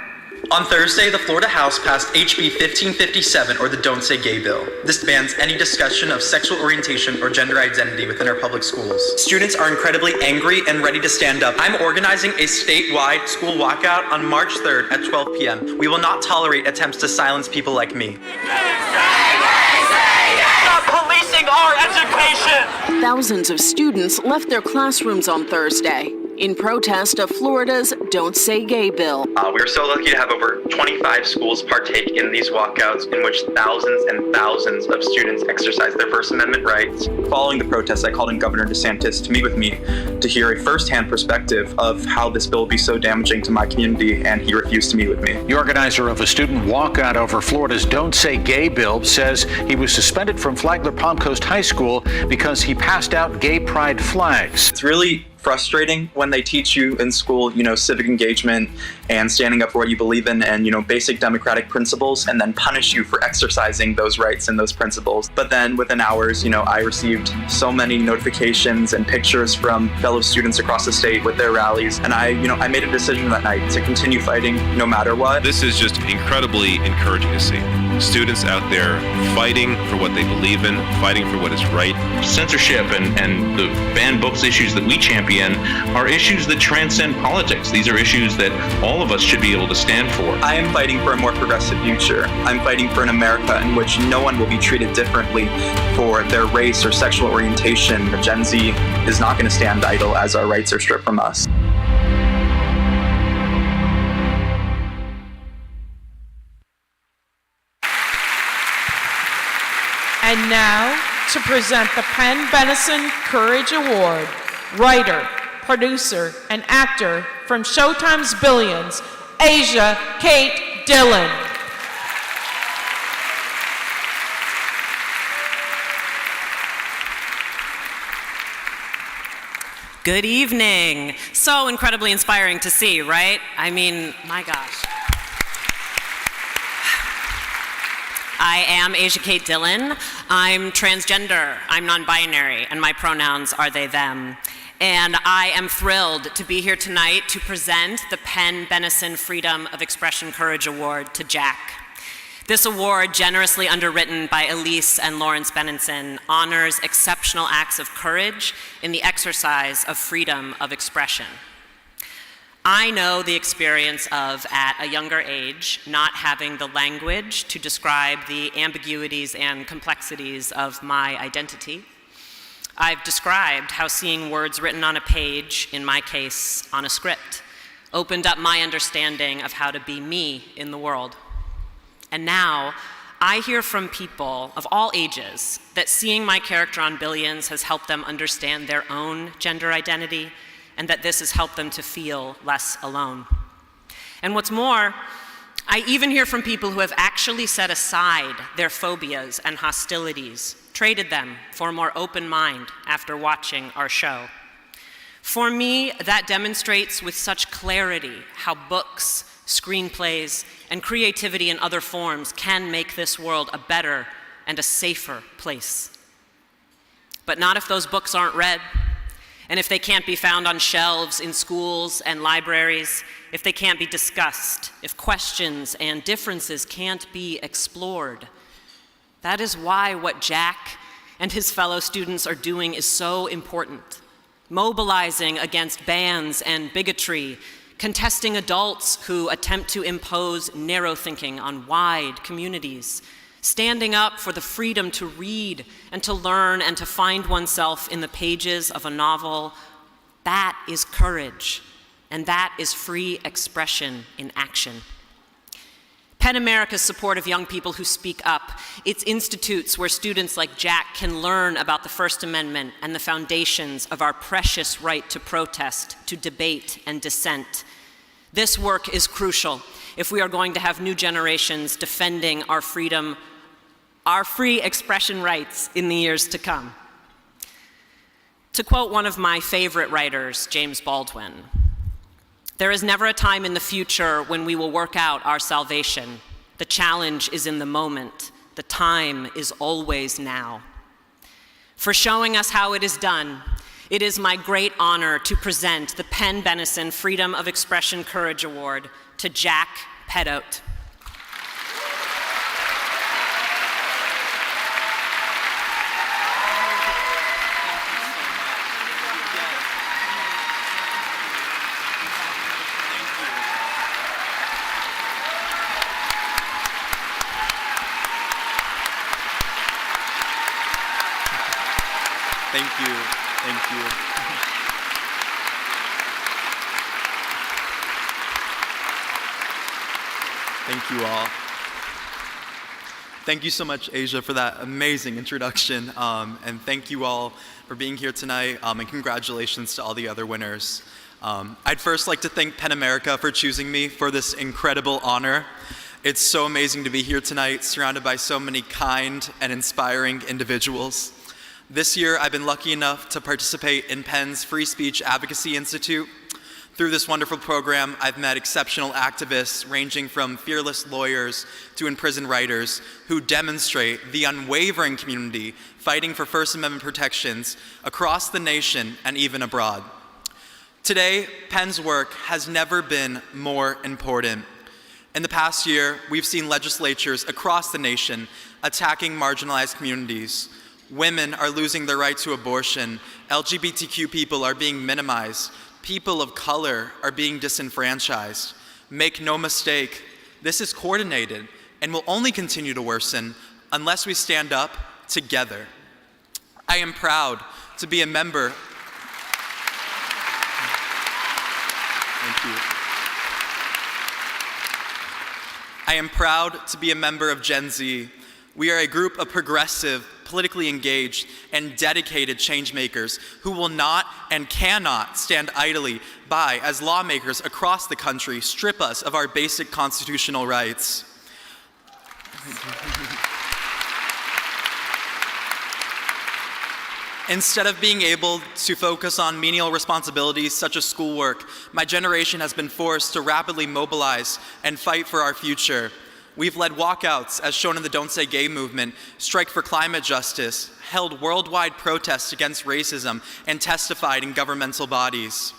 On Thursday, the Florida House passed HB 1557, or the Don't Say Gay bill. This bans any discussion of sexual orientation or gender identity within our public schools. Students are incredibly angry and ready to stand up. I'm organizing a statewide school walkout on March 3rd at 12 p.m. We will not tolerate attempts to silence people like me. Stop policing our education! Thousands of students left their classrooms on Thursday in protest of Florida's Don't Say Gay bill. We are so lucky to have over 25 schools partake in these walkouts in which thousands and thousands of students exercise their First Amendment rights. Following the protests, I called in Governor DeSantis to meet with me to hear a firsthand perspective of how this bill will be so damaging to my community, and he refused to meet with me. The organizer of a student walkout over Florida's Don't Say Gay bill says he was suspended from Flagler Palm Coast High School because he passed out gay pride flags. It's really frustrating when they teach you in school, civic engagement and standing up for what you believe in and, basic democratic principles, and then punish you for exercising those rights and those principles. But then within hours, I received so many notifications and pictures from fellow students across the state with their rallies. And I made a decision that night to continue fighting no matter what. This is just incredibly encouraging to see. Students out there fighting for what they believe in, fighting for what is right. Censorship and the banned books issues that we champion are issues that transcend politics. These are issues that all of us should be able to stand for. I am fighting for a more progressive future. I'm fighting for an America in which no one will be treated differently for their race or sexual orientation. Gen Z is not going to stand idle as our rights are stripped from us. And now, to present the PEN Courage Award, writer, producer, and actor from Showtime's Billions, Asia Kate Dillon. Good evening. So incredibly inspiring to see, right? I mean, my gosh. I am Asia Kate Dillon. I'm transgender, I'm non-binary, and my pronouns are they, them. And I am thrilled to be here tonight to present the PEN Freedom of Expression Courage Award to Jack. This award, generously underwritten by Elise and Lawrence Benenson, honors exceptional acts of courage in the exercise of freedom of expression. I know the experience of, at a younger age, not having the language to describe the ambiguities and complexities of my identity. I've described how seeing words written on a page, in my case, on a script, opened up my understanding of how to be me in the world. And now, I hear from people of all ages that seeing my character on Billions has helped them understand their own gender identity, and that this has helped them to feel less alone. And what's more, I even hear from people who have actually set aside their phobias and hostilities, traded them for a more open mind after watching our show. For me, that demonstrates with such clarity how books, screenplays, and creativity in other forms can make this world a better and a safer place. But not if those books aren't read, and if they can't be found on shelves in schools and libraries, if they can't be discussed, if questions and differences can't be explored. That is why what Jack and his fellow students are doing is so important. Mobilizing against bans and bigotry, contesting adults who attempt to impose narrow thinking on wide communities, standing up for the freedom to read and to learn and to find oneself in the pages of a novel. That is courage, and that is free expression in action. PEN America's support of young people who speak up, its institutes where students like Jack can learn about the First Amendment and the foundations of our precious right to protest, to debate, and dissent. This work is crucial if we are going to have new generations defending our freedom, our free expression rights in the years to come. To quote one of my favorite writers, James Baldwin, There is never a time in the future when we will work out our salvation. The challenge is in the moment. The time is always now. For showing us how it is done, it is my great honor to present the PEN Benison Freedom of Expression Courage Award to Jack Pedote. Thank you. Thank you. Thank you all. Thank you so much, Asia, for that amazing introduction. And thank you all for being here tonight. And congratulations to all the other winners. I'd first like to thank PEN America for choosing me for this incredible honor. It's so amazing to be here tonight, surrounded by so many kind and inspiring individuals. This year, I've been lucky enough to participate in PEN's Free Speech Advocacy Institute. Through this wonderful program, I've met exceptional activists ranging from fearless lawyers to imprisoned writers who demonstrate the unwavering community fighting for First Amendment protections across the nation and even abroad. Today, PEN's work has never been more important. In the past year, we've seen legislatures across the nation attacking marginalized communities. Women are losing their right to abortion. LGBTQ people are being minimized. People of color are being disenfranchised. Make no mistake, this is coordinated and will only continue to worsen unless we stand up together. I am proud to be a member. Thank you. I am proud to be a member of Gen Z. We are a group of progressive, politically engaged, and dedicated changemakers who will not and cannot stand idly by as lawmakers across the country strip us of our basic constitutional rights. Instead of being able to focus on menial responsibilities such as schoolwork, my generation has been forced to rapidly mobilize and fight for our future. We've led walkouts, as shown in the Don't Say Gay movement, strike for climate justice, held worldwide protests against racism, and testified in governmental bodies.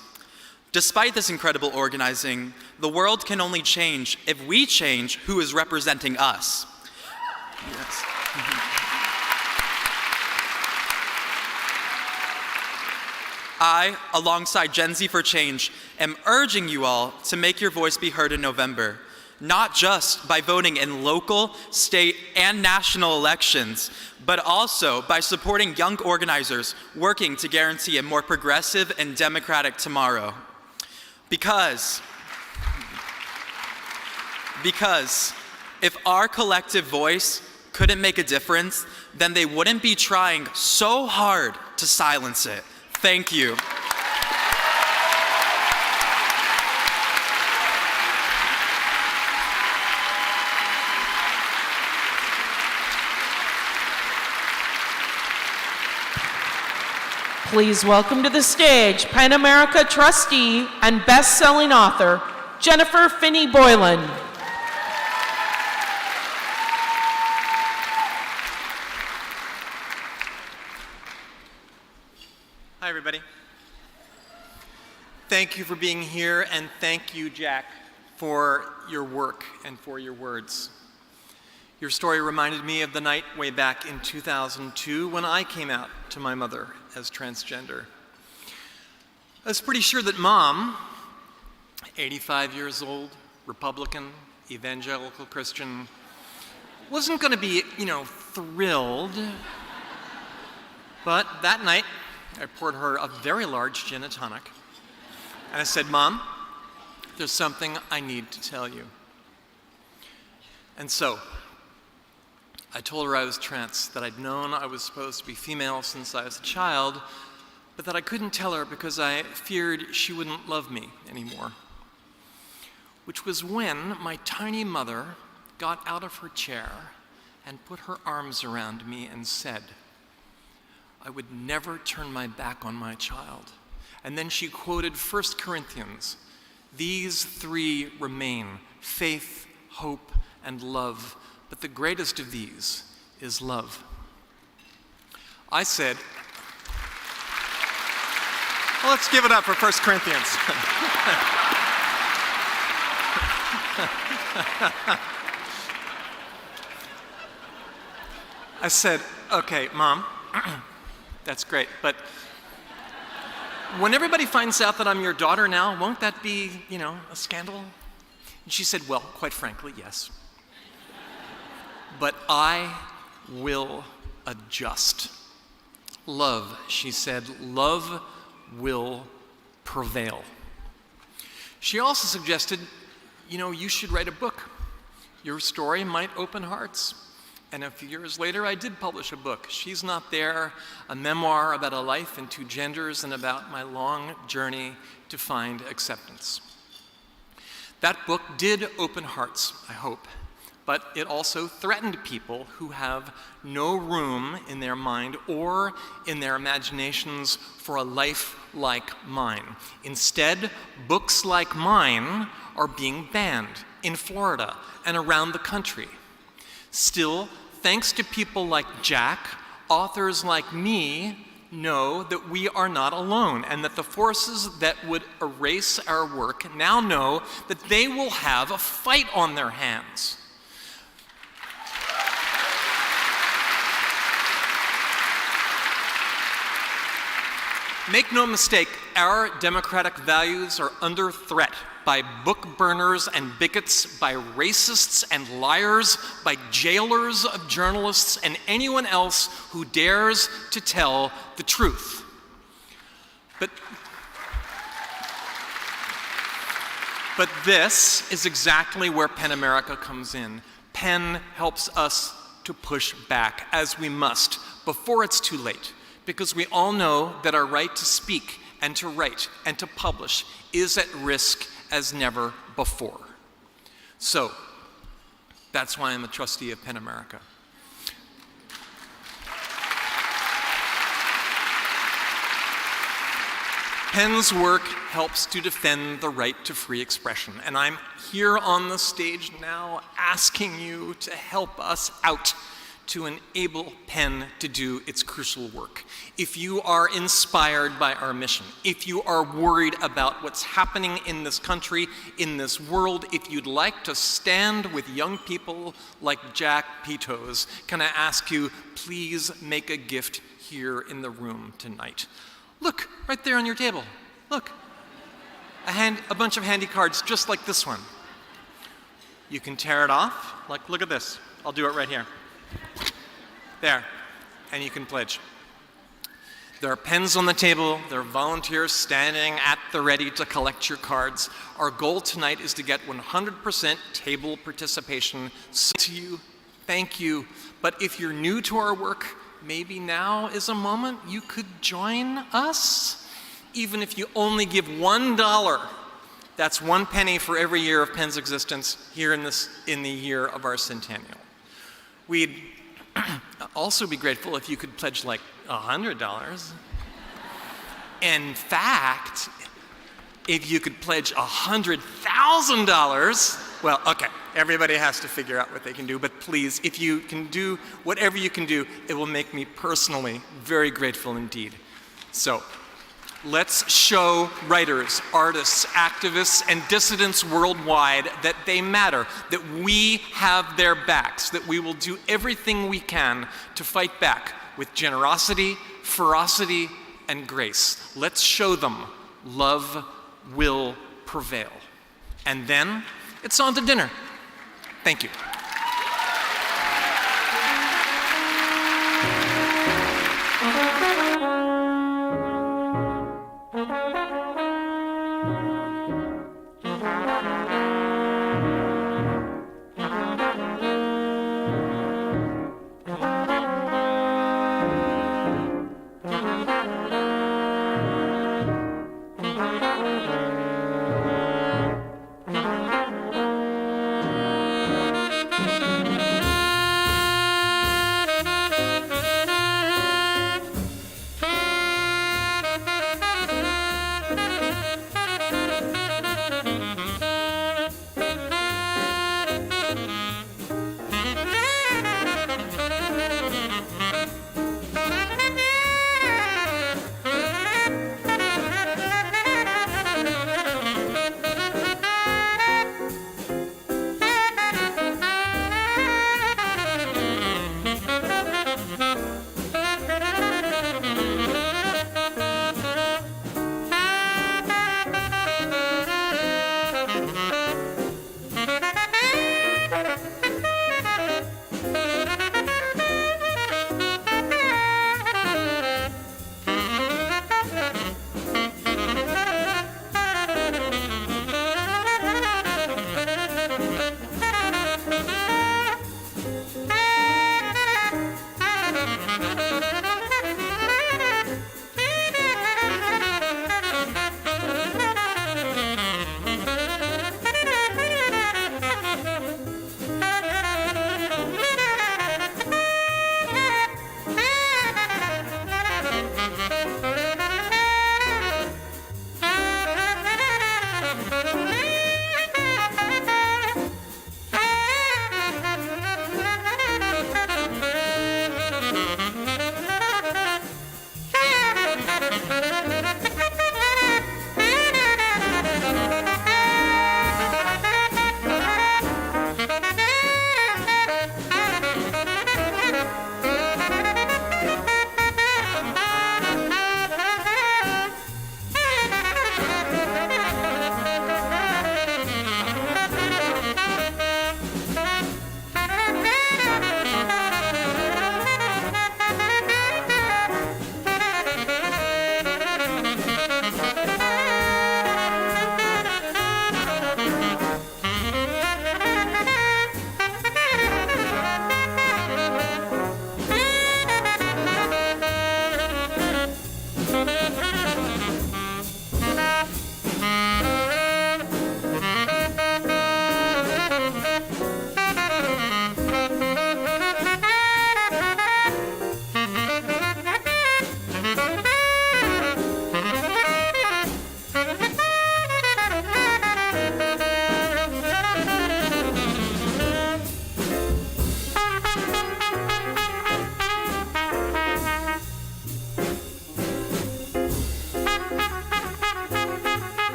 Despite this incredible organizing, the world can only change if we change who is representing us. Yes. I, alongside Gen Z for Change, am urging you all to make your voice be heard in November. Not just by voting in local, state, and national elections, but also by supporting young organizers working to guarantee a more progressive and democratic tomorrow. Because if our collective voice couldn't make a difference, then they wouldn't be trying so hard to silence it. Thank you. Please welcome to the stage PEN America trustee and best-selling author, Jennifer Finney Boylan. Hi, everybody. Thank you for being here, and thank you, Jack, for your work and for your words. Your story reminded me of the night way back in 2002 when I came out to my mother as transgender. I was pretty sure that Mom, 85 years old, Republican, evangelical Christian, wasn't going to be, thrilled. But that night, I poured her a very large gin and tonic, and I said, Mom, there's something I need to tell you. And so, I told her I was trans, that I'd known I was supposed to be female since I was a child, but that I couldn't tell her because I feared she wouldn't love me anymore. Which was when my tiny mother got out of her chair and put her arms around me and said, I would never turn my back on my child. And then she quoted 1 Corinthians These three remain: faith, hope, and love. But the greatest of these is love. I said, well, let's give it up for 1 Corinthians. I said, okay, Mom, that's great, but when everybody finds out that I'm your daughter now, won't that be, a scandal? And she said, well, quite frankly, yes. But I will adjust. Love, she said, love will prevail. She also suggested, you should write a book. Your story might open hearts. And a few years later, I did publish a book, She's Not There, a memoir about a life in two genders and about my long journey to find acceptance. That book did open hearts, I hope, but it also threatened people who have no room in their mind or in their imaginations for a life like mine. Instead, books like mine are being banned in Florida and around the country. Still, thanks to people like Jack, authors like me know that we are not alone, and that the forces that would erase our work now know that they will have a fight on their hands. Make no mistake, our democratic values are under threat by book burners and bigots, by racists and liars, by jailers of journalists, and anyone else who dares to tell the truth. But this is exactly where PEN America comes in. PEN helps us to push back, as we must, before it's too late, because we all know that our right to speak and to write and to publish is at risk as never before. So, that's why I'm a trustee of PEN America. PEN's work helps to defend the right to free expression, and I'm here on the stage now asking you to help us out to enable PEN to do its crucial work. If you are inspired by our mission, if you are worried about what's happening in this country, in this world, if you'd like to stand with young people like Jack Pitos, can I ask you, please make a gift here in the room tonight. Look, right there on your table, look. A bunch of handy cards just like this one. You can tear it off, look at this. I'll do it right here. There, and you can pledge. There are pens on the table, there are volunteers standing at the ready to collect your cards. Our goal tonight is to get 100% table participation. So to you, thank you. But if you're new to our work, maybe now is a moment you could join us. Even if you only give $1, that's 1 penny for every year of PEN's existence here in the year of our centennial. We'd also be grateful if you could pledge like $100. In fact, if you could pledge $100,000, well, okay, everybody has to figure out what they can do, but please, if you can do whatever you can do, it will make me personally very grateful indeed. So, let's show writers, artists, activists, and dissidents worldwide that they matter, that we have their backs, that we will do everything we can to fight back with generosity, ferocity, and grace. Let's show them love will prevail. And then it's on to dinner. Thank you.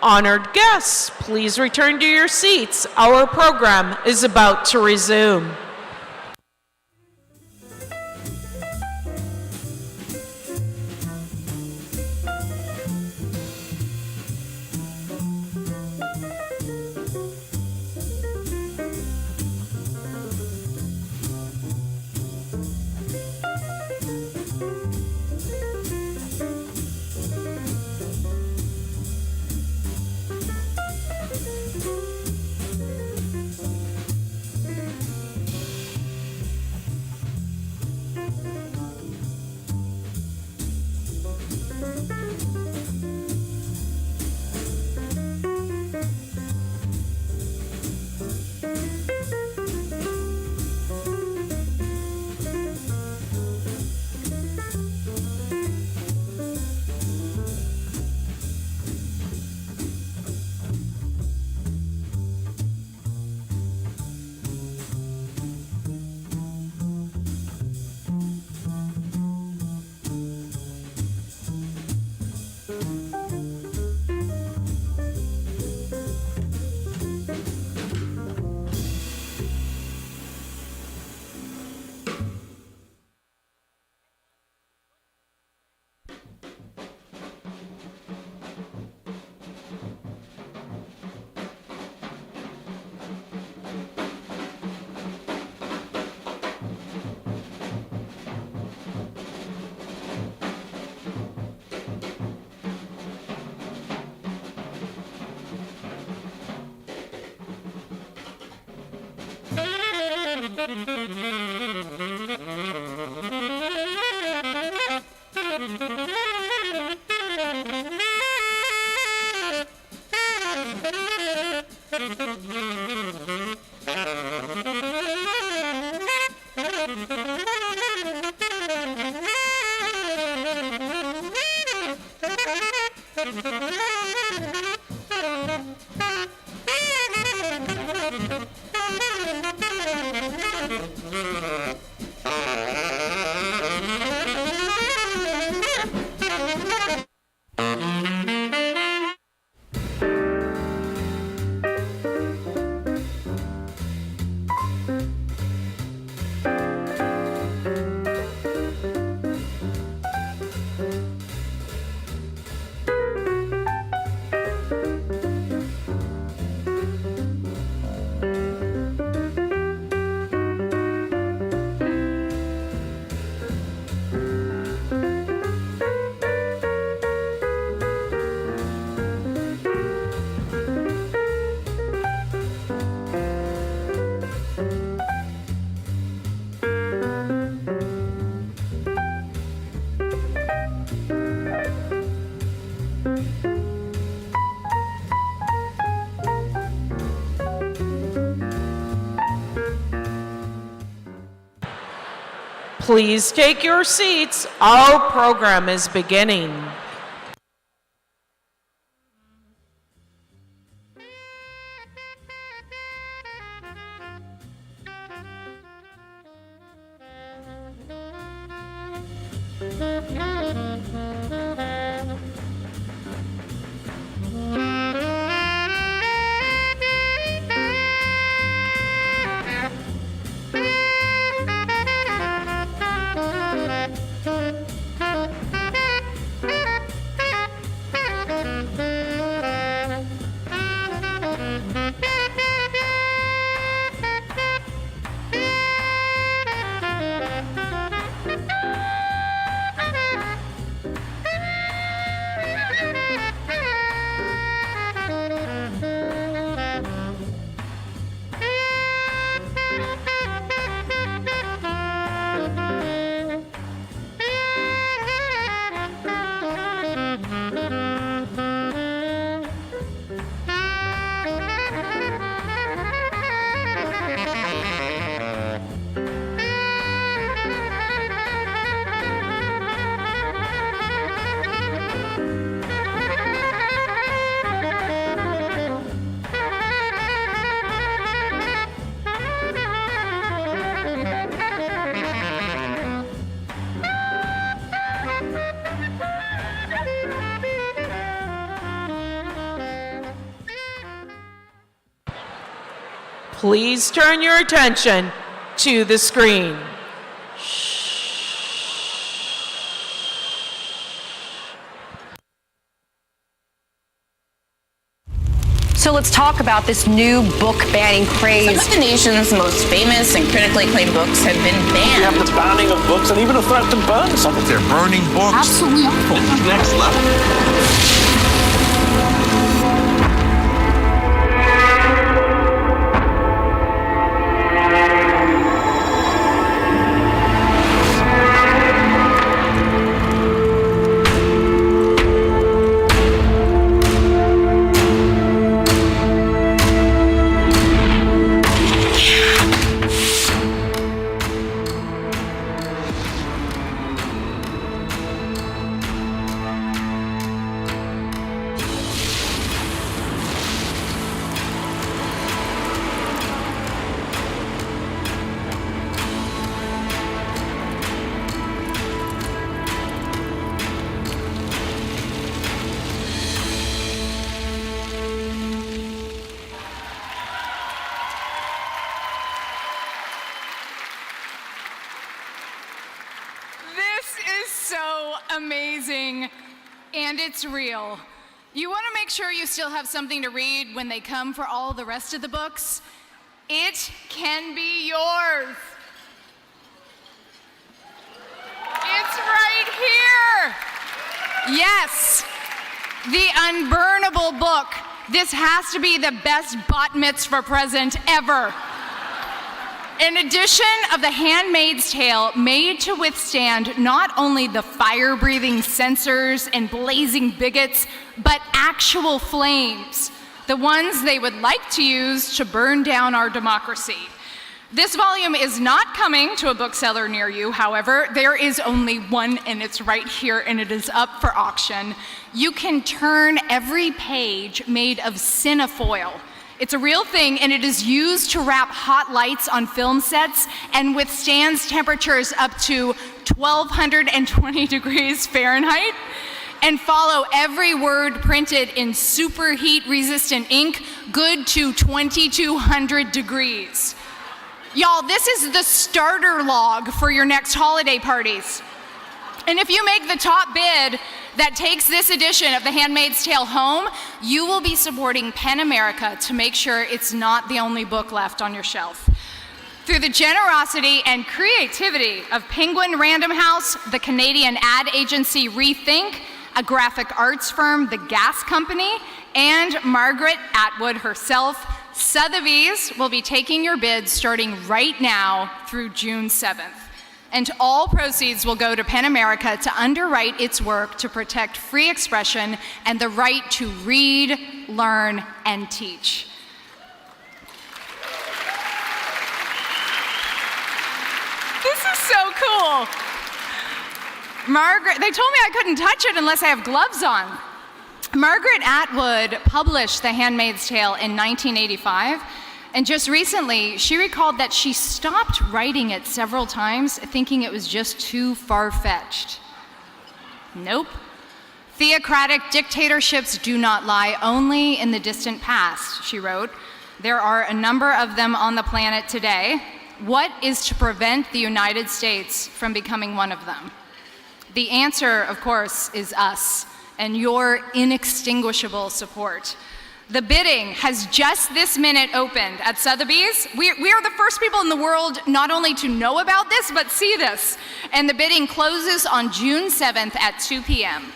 Honored guests, please return to your seats. Our program is about to resume. Please take your seats. Our program is beginning. please turn your attention to the screen. So let's talk about this new book banning craze. Some of the nation's most famous and critically acclaimed books have been banned. We have the banning of books and even a threat to burn some of their burning books. Absolutely awful. This is next level. Amazing, and it's real. You want to make sure you still have something to read when they come for all the rest of the books? It can be yours. It's right here. Yes, the unburnable book. This has to be the best bat mitzvah present ever. An edition of The Handmaid's Tale made to withstand not only the fire-breathing censors and blazing bigots, but actual flames, the ones they would like to use to burn down our democracy. This volume is not coming to a bookseller near you, however. There is only one, and it's right here, and it is up for auction. You can turn every page made of cinefoil. It's a real thing, and it is used to wrap hot lights on film sets and withstands temperatures up to 1,220 degrees Fahrenheit, and follow every word printed in superheat-resistant ink, good to 2,200 degrees. Y'all, this is the starter log for your next holiday parties. And if you make the top bid that takes this edition of The Handmaid's Tale home, you will be supporting PEN America to make sure it's not the only book left on your shelf. Through the generosity and creativity of Penguin Random House, the Canadian ad agency Rethink, a graphic arts firm, The Gas Company, and Margaret Atwood herself, Sotheby's will be taking your bids starting right now through June 7th. And all proceeds will go to PEN America to underwrite its work to protect free expression and the right to read, learn, and teach. This is so cool. Margaret, they told me I couldn't touch it unless I have gloves on. Margaret Atwood published The Handmaid's Tale in 1985. And just recently, she recalled that she stopped writing it several times, thinking it was just too far-fetched. Nope. Theocratic dictatorships do not lie only in the distant past, she wrote. There are a number of them on the planet today. What is to prevent the United States from becoming one of them? The answer, of course, is us and your inextinguishable support. The bidding has just this minute opened at Sotheby's. We are the first people in the world not only to know about this, but see this. And the bidding closes on June 7th at 2 p.m.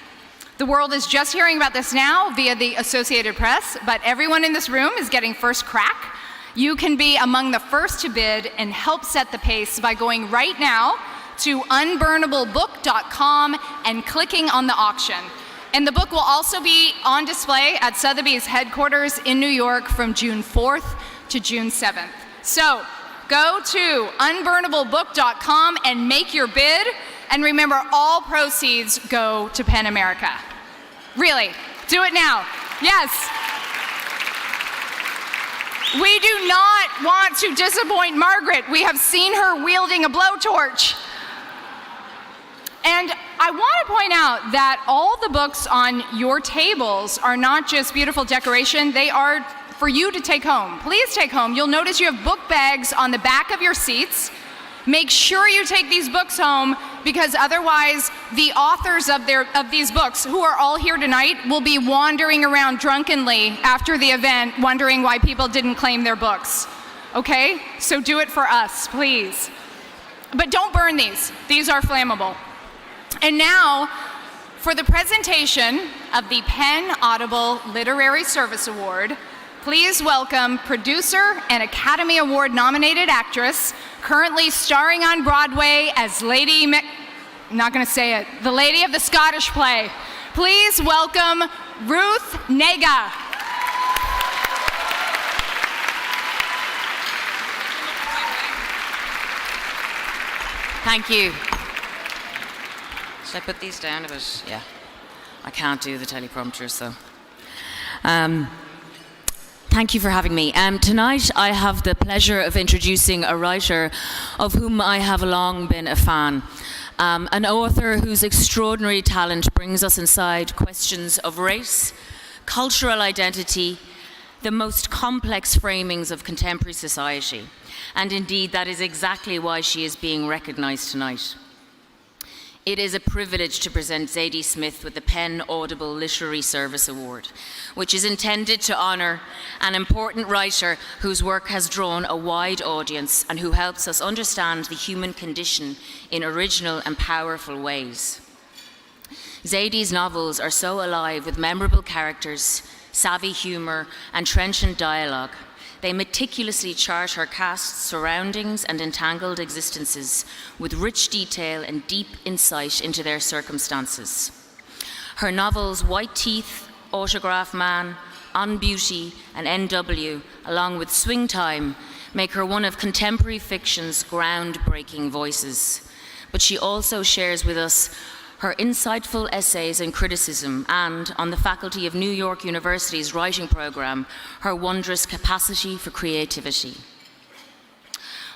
The world is just hearing about this now via the Associated Press, but everyone in this room is getting first crack. You can be among the first to bid and help set the pace by going right now to unburnablebook.com and clicking on the auction. And the book will also be on display at Sotheby's headquarters in New York from June 4th to June 7th. So go to unburnablebook.com and make your bid. And remember, all proceeds go to PEN America. Really, do it now. Yes. We do not want to disappoint Margaret. We have seen her wielding a blowtorch. And I want to point out that all the books on your tables are not just beautiful decoration, they are for you to take home. Please take home. You'll notice you have book bags on the back of your seats. Make sure you take these books home, because otherwise the authors of these books, who are all here tonight, will be wandering around drunkenly after the event wondering why people didn't claim their books. Okay? So do it for us, please. But don't burn these. These are flammable. And now, for the presentation of the PEN Audible Literary Service Award, please welcome producer and Academy Award nominated actress, currently starring on Broadway as the Lady of the Scottish play. Please welcome Ruth Negga. Thank you. Should I put these down a bit? Yeah. I can't do the teleprompter, so. Thank you for having me. Tonight I have the pleasure of introducing a writer of whom I have long been a fan. An author whose extraordinary talent brings us inside questions of race, cultural identity, the most complex framings of contemporary society. And indeed, that is exactly why she is being recognized tonight. It is a privilege to present Zadie Smith with the PEN Audible Literary Service Award, which is intended to honor an important writer whose work has drawn a wide audience and who helps us understand the human condition in original and powerful ways. Zadie's novels are so alive with memorable characters, savvy humor, and trenchant dialogue. They meticulously chart her cast's surroundings and entangled existences with rich detail and deep insight into their circumstances. Her novels White Teeth, Autograph Man, On Beauty, and N.W., along with Swing Time, make her one of contemporary fiction's groundbreaking voices. But she also shares with us her insightful essays and criticism, and, on the faculty of New York University's writing program, her wondrous capacity for creativity.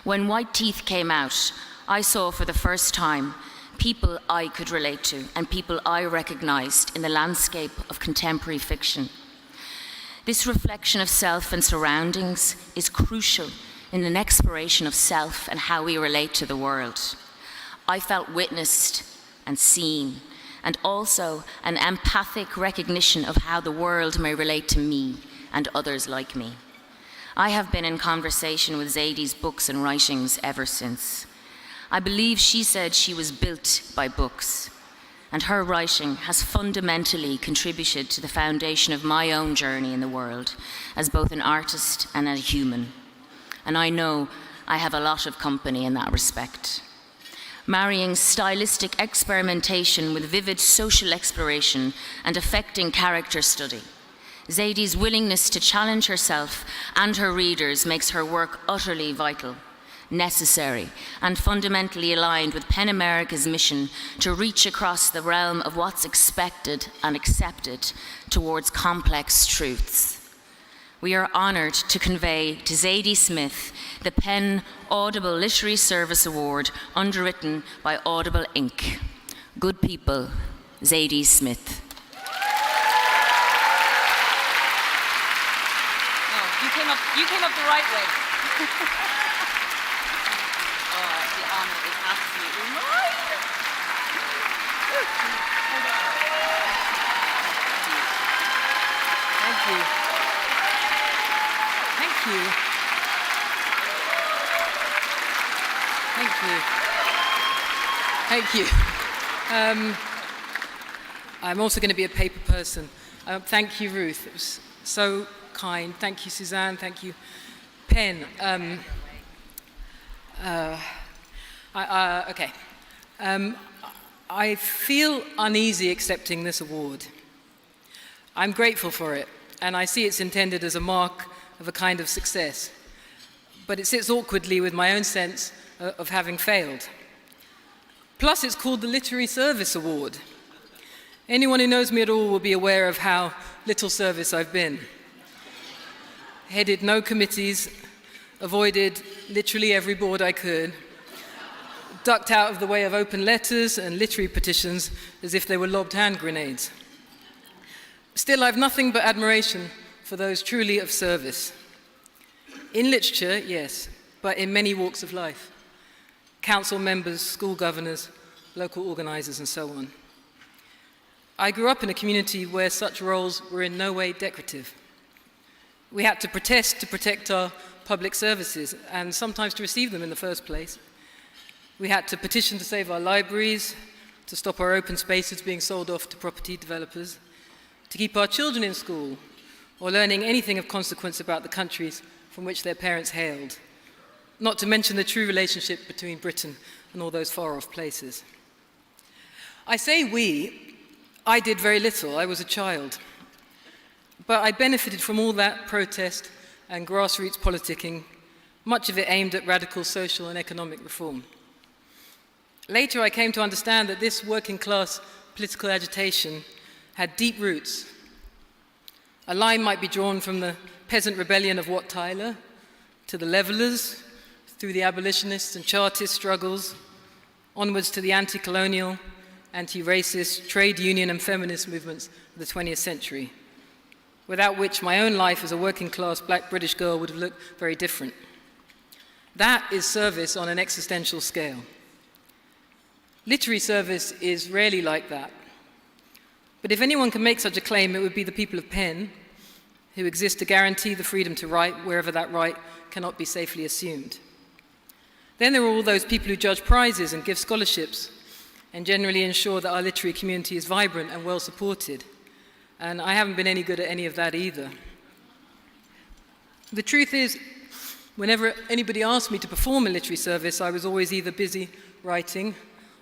When White Teeth came out, I saw for the first time people I could relate to and people I recognized in the landscape of contemporary fiction. This reflection of self and surroundings is crucial in an exploration of self and how we relate to the world. I felt witnessed and seen, and also an empathic recognition of how the world may relate to me and others like me. I have been in conversation with Zadie's books and writings ever since. I believe she said she was built by books, and her writing has fundamentally contributed to the foundation of my own journey in the world as both an artist and a human. And I know I have a lot of company in that respect. Marrying stylistic experimentation with vivid social exploration and affecting character study. Zadie's willingness to challenge herself and her readers makes her work utterly vital, necessary, and fundamentally aligned with PEN America's mission to reach across the realm of what's expected and accepted towards complex truths. We are honored to convey to Zadie Smith the PEN Audible Literary Service Award, underwritten by Audible Inc. Good people, Zadie Smith. Oh, you came up the right way. Oh, the honor is absolutely mine. Thank you. Thank you. Thank you. I'm also going to be a paper person. Thank you, Ruth. It was so kind. Thank you, Suzanne. Thank you, PEN. Okay. I feel uneasy accepting this award. I'm grateful for it, and I see it's intended as a mark of a kind of success. But it sits awkwardly with my own sense of having failed. Plus, it's called the Literary Service Award. Anyone who knows me at all will be aware of how little service I've been. Headed no committees, avoided literally every board I could, ducked out of the way of open letters and literary petitions as if they were lobbed hand grenades. Still, I've nothing but admiration for those truly of service. In literature, yes, but in many walks of life. Council members, school governors, local organizers, and so on. I grew up in a community where such roles were in no way decorative. We had to protest to protect our public services, and sometimes to receive them in the first place. We had to petition to save our libraries, to stop our open spaces being sold off to property developers, to keep our children in school, or learning anything of consequence about the countries from which their parents hailed, not to mention the true relationship between Britain and all those far-off places. I say we. I did very little. I was a child. But I benefited from all that protest and grassroots politicking, much of it aimed at radical social and economic reform. Later, I came to understand that this working-class political agitation had deep roots. A line might be drawn from the peasant rebellion of Wat Tyler to the Levellers, through the abolitionists and Chartist struggles, onwards to the anti-colonial, anti-racist, trade union and feminist movements of the 20th century, without which my own life as a working-class black British girl would have looked very different. That is service on an existential scale. Literary service is rarely like that. But if anyone can make such a claim, it would be the people of PEN, who exist to guarantee the freedom to write wherever that right cannot be safely assumed. Then there are all those people who judge prizes and give scholarships, and generally ensure that our literary community is vibrant and well supported. And I haven't been any good at any of that either. The truth is, whenever anybody asked me to perform a literary service, I was always either busy writing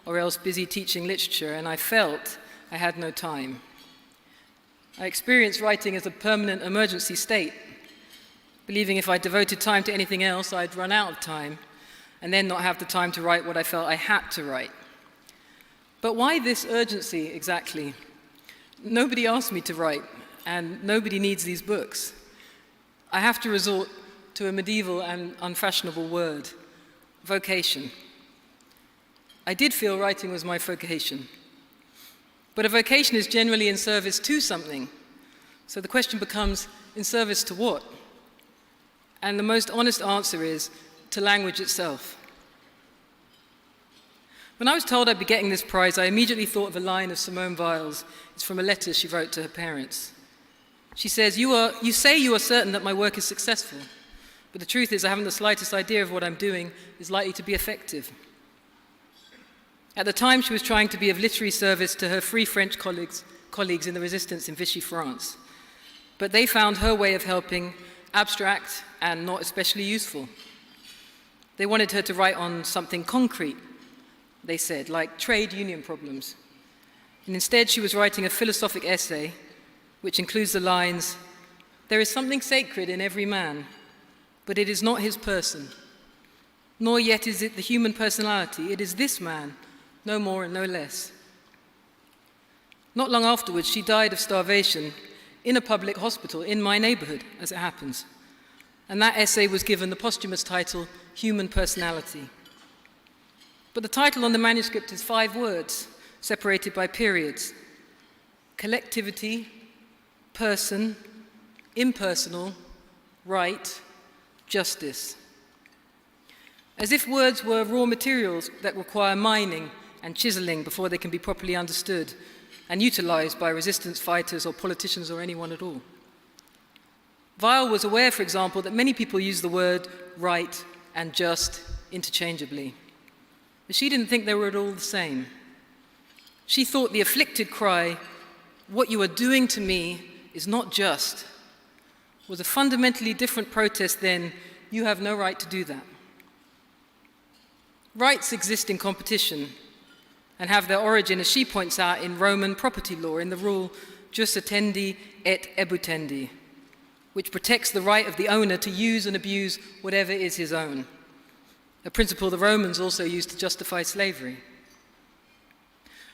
or else busy teaching literature, and I felt I had no time. I experienced writing as a permanent emergency state, believing if I devoted time to anything else, I'd run out of time, and then not have the time to write what I felt I had to write. But why this urgency exactly? Nobody asked me to write, and nobody needs these books. I have to resort to a medieval and unfashionable word, vocation. I did feel writing was my vocation. But a vocation is generally in service to something. So the question becomes, in service to what? And the most honest answer is, to language itself. When I was told I'd be getting this prize, I immediately thought of a line of Simone Weil's. It's from a letter she wrote to her parents. She says, you say you are certain that my work is successful, but the truth is I haven't the slightest idea of what I'm doing is likely to be effective. At the time, she was trying to be of literary service to her Free French colleagues in the resistance in Vichy, France. But they found her way of helping abstract and not especially useful. They wanted her to write on something concrete, they said, like trade union problems. And instead, she was writing a philosophic essay, which includes the lines, "There is something sacred in every man, but it is not his person, nor yet is it the human personality. It is this man, no more and no less." Not long afterwards, she died of starvation in a public hospital in my neighborhood, as it happens. And that essay was given the posthumous title, Human Personality. But the title on the manuscript is 5 words, separated by periods: collectivity, person, impersonal, right, justice. As if words were raw materials that require mining and chiseling before they can be properly understood and utilized by resistance fighters or politicians or anyone at all. Weil was aware, for example, that many people use the word right and just interchangeably. But she didn't think they were at all the same. She thought the afflicted cry, "What you are doing to me is not just," was a fundamentally different protest than, "You have no right to do that." Rights exist in competition and have their origin, as she points out, in Roman property law, in the rule jus attendi et ebutendi, which protects the right of the owner to use and abuse whatever is his own, a principle the Romans also used to justify slavery.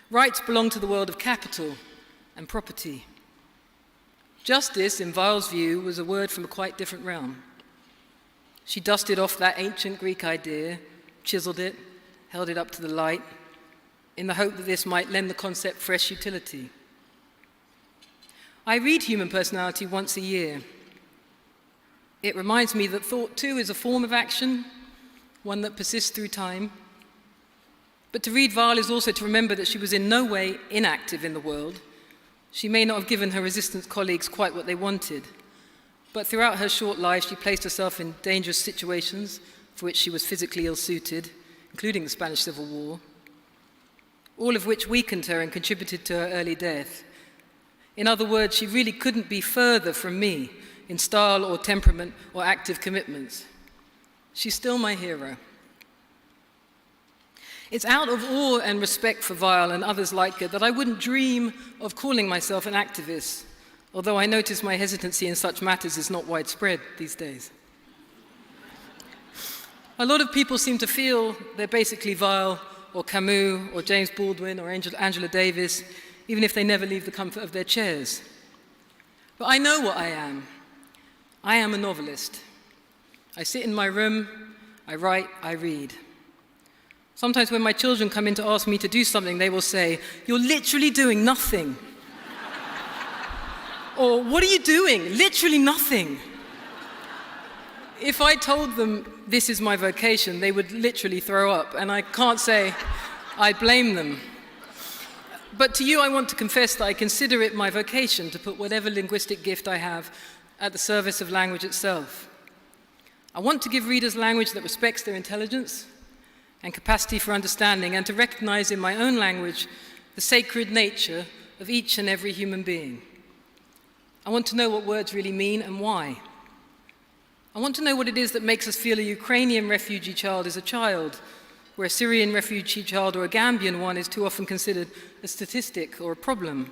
Rights belong to the world of capital and property. Justice, in Weil's view, was a word from a quite different realm. She dusted off that ancient Greek idea, chiseled it, held it up to the light, in the hope that this might lend the concept fresh utility. I read Human Personality once a year, It reminds me that thought, too, is a form of action, one that persists through time. But to read Vaal is also to remember that she was in no way inactive in the world. She may not have given her resistance colleagues quite what they wanted, but throughout her short life, she placed herself in dangerous situations for which she was physically ill-suited, including the Spanish Civil War, all of which weakened her and contributed to her early death. In other words, she really couldn't be further from me in style or temperament or active commitments. She's still my hero. It's out of awe and respect for Vaal and others like her that I wouldn't dream of calling myself an activist, although I notice my hesitancy in such matters is not widespread these days. A lot of people seem to feel they're basically Vaal or Camus or James Baldwin or Angela Davis, even if they never leave the comfort of their chairs. But I know what I am. I am a novelist. I sit in my room, I write, I read. Sometimes when my children come in to ask me to do something, they will say, "You're literally doing nothing." Or, "What are you doing?" "Literally nothing." If I told them this is my vocation, they would literally throw up, and I can't say I blame them. But to you, I want to confess that I consider it my vocation to put whatever linguistic gift I have at the service of language itself. I want to give readers language that respects their intelligence and capacity for understanding, and to recognize in my own language the sacred nature of each and every human being. I want to know what words really mean and why. I want to know what it is that makes us feel a Ukrainian refugee child is a child, where a Syrian refugee child or a Gambian one is too often considered a statistic or a problem.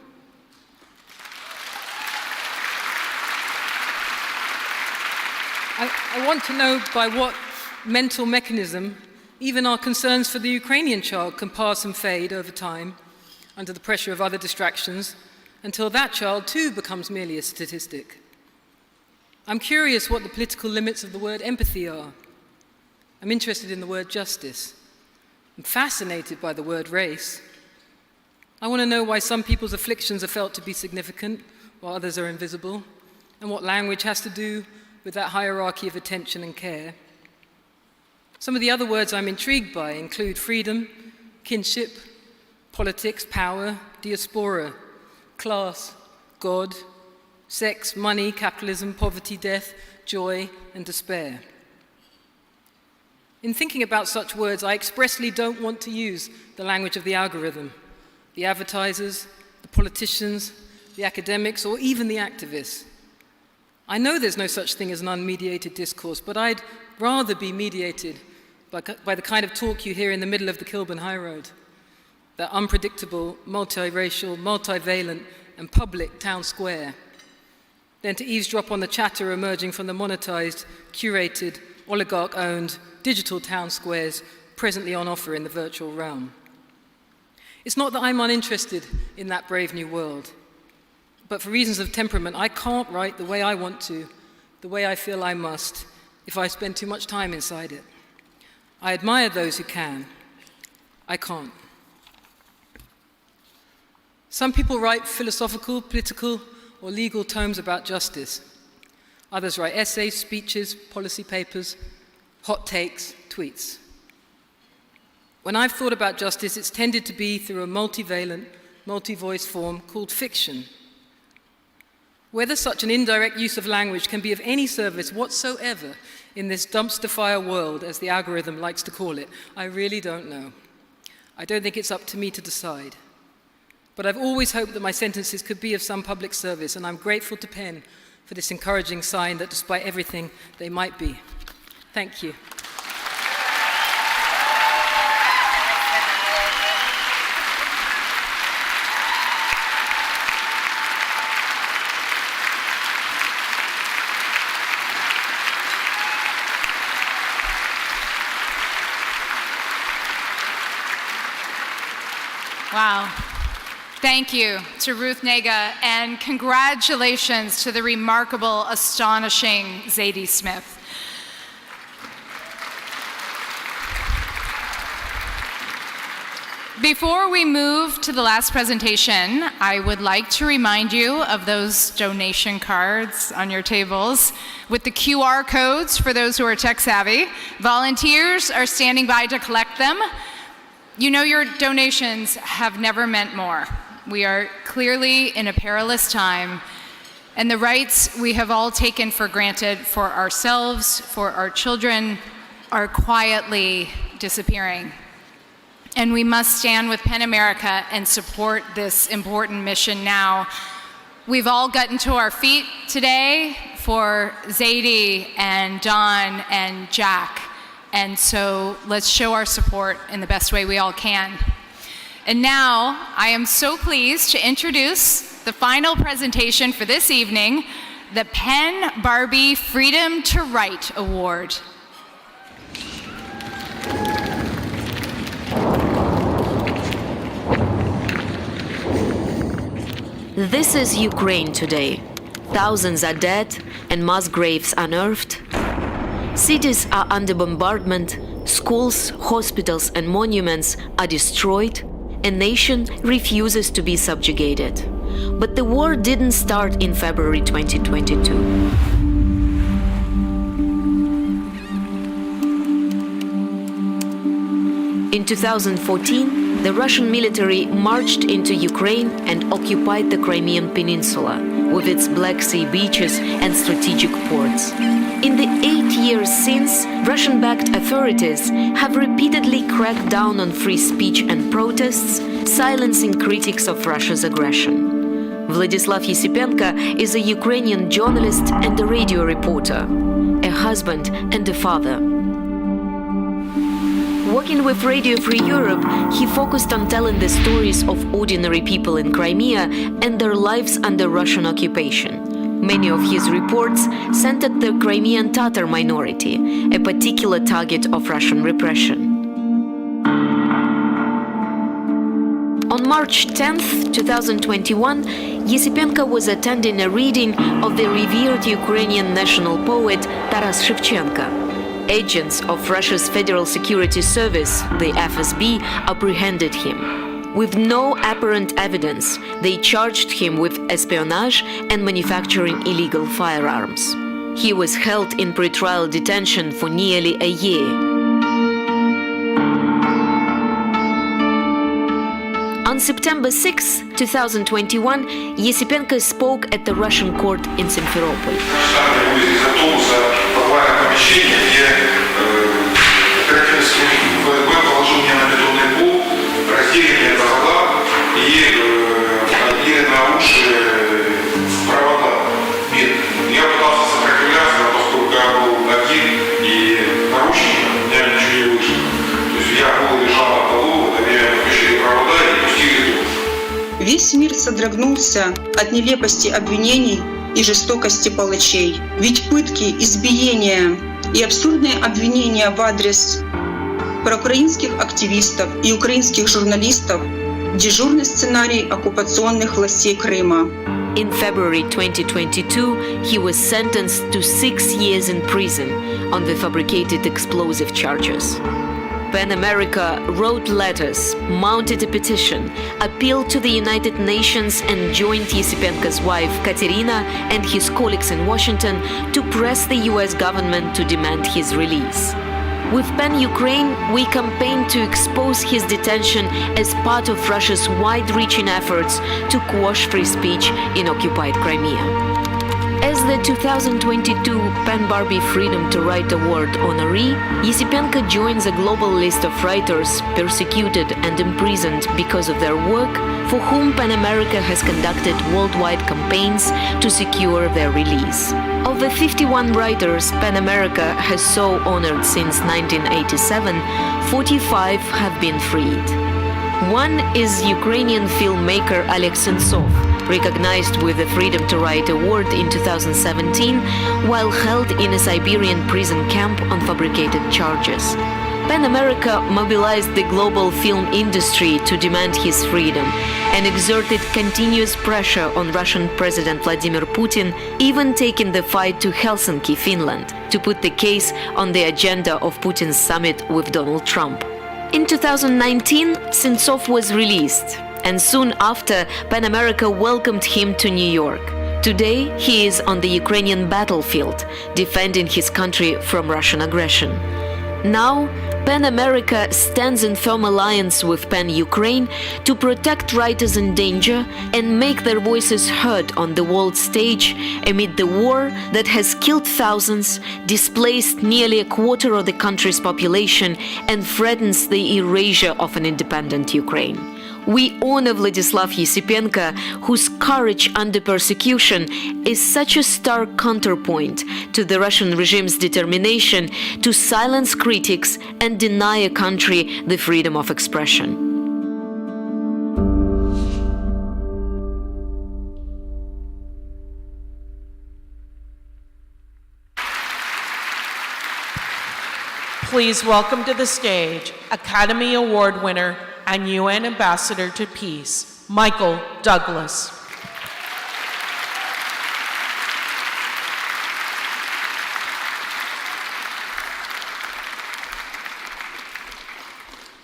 I want to know by what mental mechanism even our concerns for the Ukrainian child can pass and fade over time under the pressure of other distractions until that child too becomes merely a statistic. I'm curious what the political limits of the word empathy are. I'm interested in the word justice. I'm fascinated by the word race. I want to know why some people's afflictions are felt to be significant while others are invisible, and what language has to do with that hierarchy of attention and care. Some of the other words I'm intrigued by include freedom, kinship, politics, power, diaspora, class, God, sex, money, capitalism, poverty, death, joy, and despair. In thinking about such words, I expressly don't want to use the language of the algorithm, the advertisers, the politicians, the academics, or even the activists. I know there's no such thing as an unmediated discourse, but I'd rather be mediated by the kind of talk you hear in the middle of the Kilburn High Road, that unpredictable, multiracial, multivalent, and public town square, than to eavesdrop on the chatter emerging from the monetized, curated, oligarch-owned digital town squares presently on offer in the virtual realm. It's not that I'm uninterested in that brave new world, but for reasons of temperament, I can't write the way I want to, the way I feel I must, if I spend too much time inside it. I admire those who can. I can't. Some people write philosophical, political, or legal tomes about justice. Others write essays, speeches, policy papers, hot takes, tweets. When I've thought about justice, it's tended to be through a multivalent, multi-voice form called fiction. Whether such an indirect use of language can be of any service whatsoever in this dumpster fire world, as the algorithm likes to call it, I really don't know. I don't think it's up to me to decide. But I've always hoped that my sentences could be of some public service, and I'm grateful to PEN for this encouraging sign that despite everything, they might be. Thank you. Wow. Thank you to Ruth Nega, and congratulations to the remarkable, astonishing Zadie Smith. Before we move to the last presentation, I would like to remind you of those donation cards on your tables with the QR codes for those who are tech savvy. Volunteers are standing by to collect them. You know your donations have never meant more. We are clearly in a perilous time, and the rights we have all taken for granted for ourselves, for our children, are quietly disappearing. And we must stand with PEN America and support this important mission now. We've all gotten to our feet today for Zadie and Don and Jack. And so let's show our support in the best way we all can. And now I am so pleased to introduce the final presentation for this evening, the PEN Barbie Freedom to Write Award. This is Ukraine today. Thousands are dead and mass graves unearthed. Cities are under bombardment, schools, hospitals and monuments are destroyed. A nation refuses to be subjugated. But the war didn't start in February 2022. In 2014, the Russian military marched into Ukraine and occupied the Crimean Peninsula with its Black Sea beaches and strategic ports. In the 8 years since, Russian-backed authorities have repeatedly cracked down on free speech and protests, silencing critics of Russia's aggression. Vladislav Yesipenko is a Ukrainian journalist and a radio reporter, a husband and a father. Working with Radio Free Europe, he focused on telling the stories of ordinary people in Crimea and their lives under Russian occupation. Many of his reports centered the Crimean Tatar minority, a particular target of Russian repression. On March 10, 2021, Yesipenko was attending a reading of the revered Ukrainian national poet Taras Shevchenko. Agents of Russia's Federal Security Service, the FSB, apprehended him. With no apparent evidence, they charged him with espionage and manufacturing illegal firearms. He was held in pretrial detention for nearly a year. On September 6, 2021, Yesipenko spoke at the Russian court in Simferopol. Весь мир содрогнулся от нелепости обвинений и жестокости палачей. Ведь пытки, избиения и абсурдные обвинения в адрес проукраинских активистов и украинских журналистов – дежурный сценарий оккупационных властей Крыма. In February 2022, he was sentenced to 6 years in prison on the fabricated explosive charges. PEN America wrote letters, mounted a petition, appealed to the United Nations and joined Yesipenko's wife Katerina and his colleagues in Washington to press the US government to demand his release. With PEN Ukraine, we campaigned to expose his detention as part of Russia's wide-reaching efforts to quash free speech in occupied Crimea. As the 2022 PEN Barbie Freedom to Write Award honoree, Yesipenko joins a global list of writers persecuted and imprisoned because of their work, for whom PEN America has conducted worldwide campaigns to secure their release. Of the 51 writers PEN America has so honored since 1987, 45 have been freed. One is Ukrainian filmmaker Oleg Sentsov, recognized with the Freedom to Write Award in 2017, while held in a Siberian prison camp on fabricated charges. PEN America mobilized the global film industry to demand his freedom and exerted continuous pressure on Russian President Vladimir Putin, even taking the fight to Helsinki, Finland, to put the case on the agenda of Putin's summit with Donald Trump. In 2019, Sentsov was released, and soon after, PEN America welcomed him to New York. Today, he is on the Ukrainian battlefield, defending his country from Russian aggression. Now, PEN America stands in firm alliance with PEN Ukraine to protect writers in danger and make their voices heard on the world stage amid the war that has killed thousands, displaced nearly a quarter of the country's population, and threatens the erasure of an independent Ukraine. We honor Vladislav Yesipenko, whose courage under persecution is such a stark counterpoint to the Russian regime's determination to silence critics and deny a country the freedom of expression. Please welcome to the stage Academy Award winner and UN Ambassador to Peace, Michael Douglas.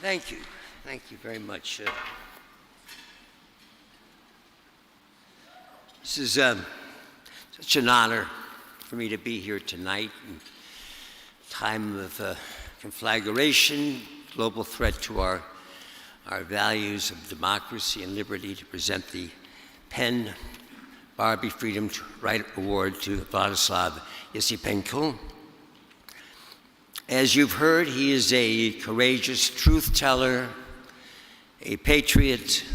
Thank you. Thank you very much. This is such an honor for me to be here tonight in a time of conflagration, global threat to our values of democracy and liberty, to present the PEN Barbie Freedom to Write Award to Vladislav Yesipenko. As you've heard, he is a courageous truth teller, a patriot,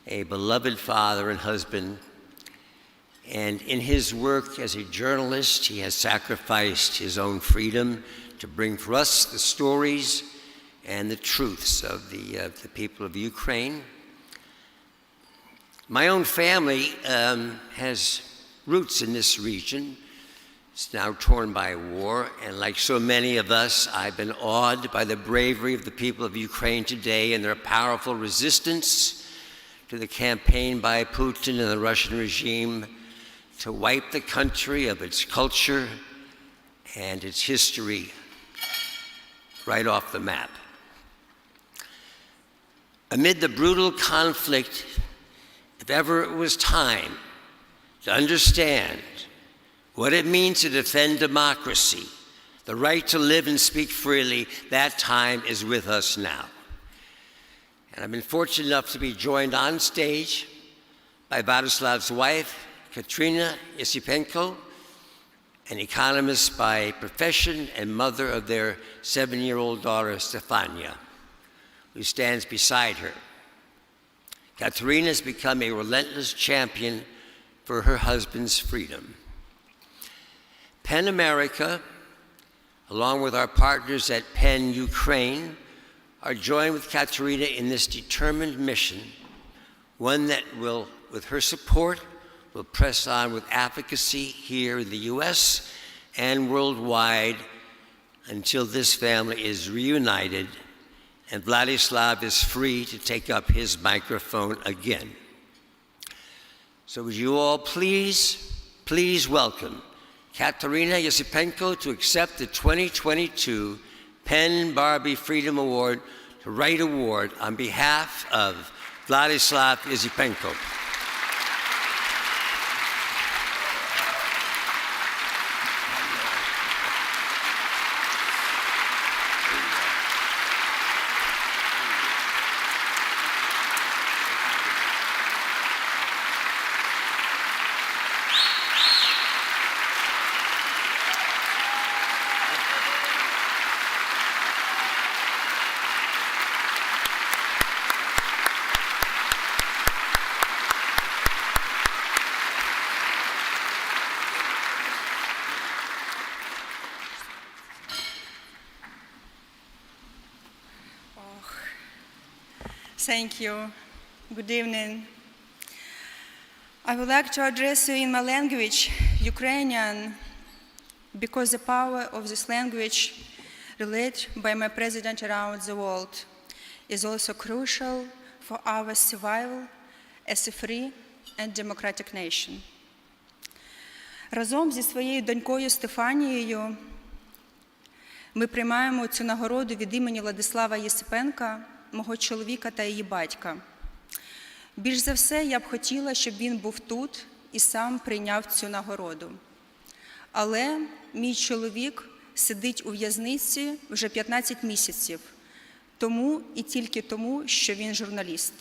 a beloved father and husband, and in his work as a journalist, he has sacrificed his own freedom to bring for us the stories and the truths of the people of Ukraine. My own family has roots in this region. It's now torn by war, and like so many of us, I've been awed by the bravery of the people of Ukraine today and their powerful resistance to the campaign by Putin and the Russian regime to wipe the country of its culture and its history right off the map. Amid the brutal conflict, if ever it was time to understand what it means to defend democracy, the right to live and speak freely, that time is with us now. And I've been fortunate enough to be joined on stage by Vladislav's wife, Katerina Yesipenko, an economist by profession and mother of their 7-year-old daughter, Stefania, who stands beside her. Katerina has become a relentless champion for her husband's freedom. PEN America, along with our partners at PEN Ukraine, are joined with Katerina in this determined mission, one that will, with her support, will press on with advocacy here in the US and worldwide until this family is reunited and Vladislav is free to take up his microphone again. So would you all please welcome Katerina Yesipenko to accept the 2022 PEN Barbie Freedom Award to Write Award on behalf of Vladislav Yesipenko. Thank you. Good evening. I would like to address you in my language, Ukrainian, because the power of this language relayed by my president around the world is also crucial for our survival as a free and democratic nation. Разом зі своєю донькою Стефанією Ми приймаємо цю нагороду від імені Владислава Єсипенка, мого чоловіка та її батька. Більш за все, я б хотіла, щоб він був тут і сам прийняв цю нагороду. Але мій чоловік сидить у в'язниці вже 15 місяців, тому і тільки тому, що він журналіст.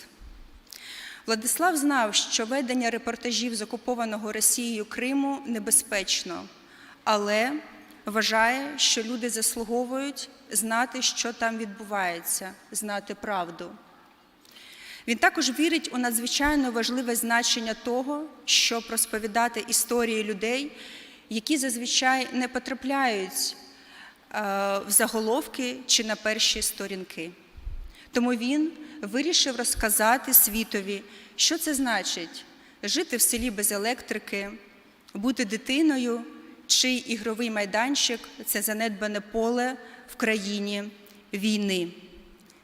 Владислав знав, що ведення репортажів з окупованого Росією Криму небезпечно, але вважає, що люди заслуговують знати, що там відбувається, знати правду. Він також вірить у надзвичайно важливе значення того, щоб розповідати історії людей, які зазвичай не потрапляють в заголовки чи на перші сторінки. Тому він вирішив розказати світові, що це значить жити в селі без електрики, бути дитиною, чий ігровий майданчик – це занедбане поле в країні війни.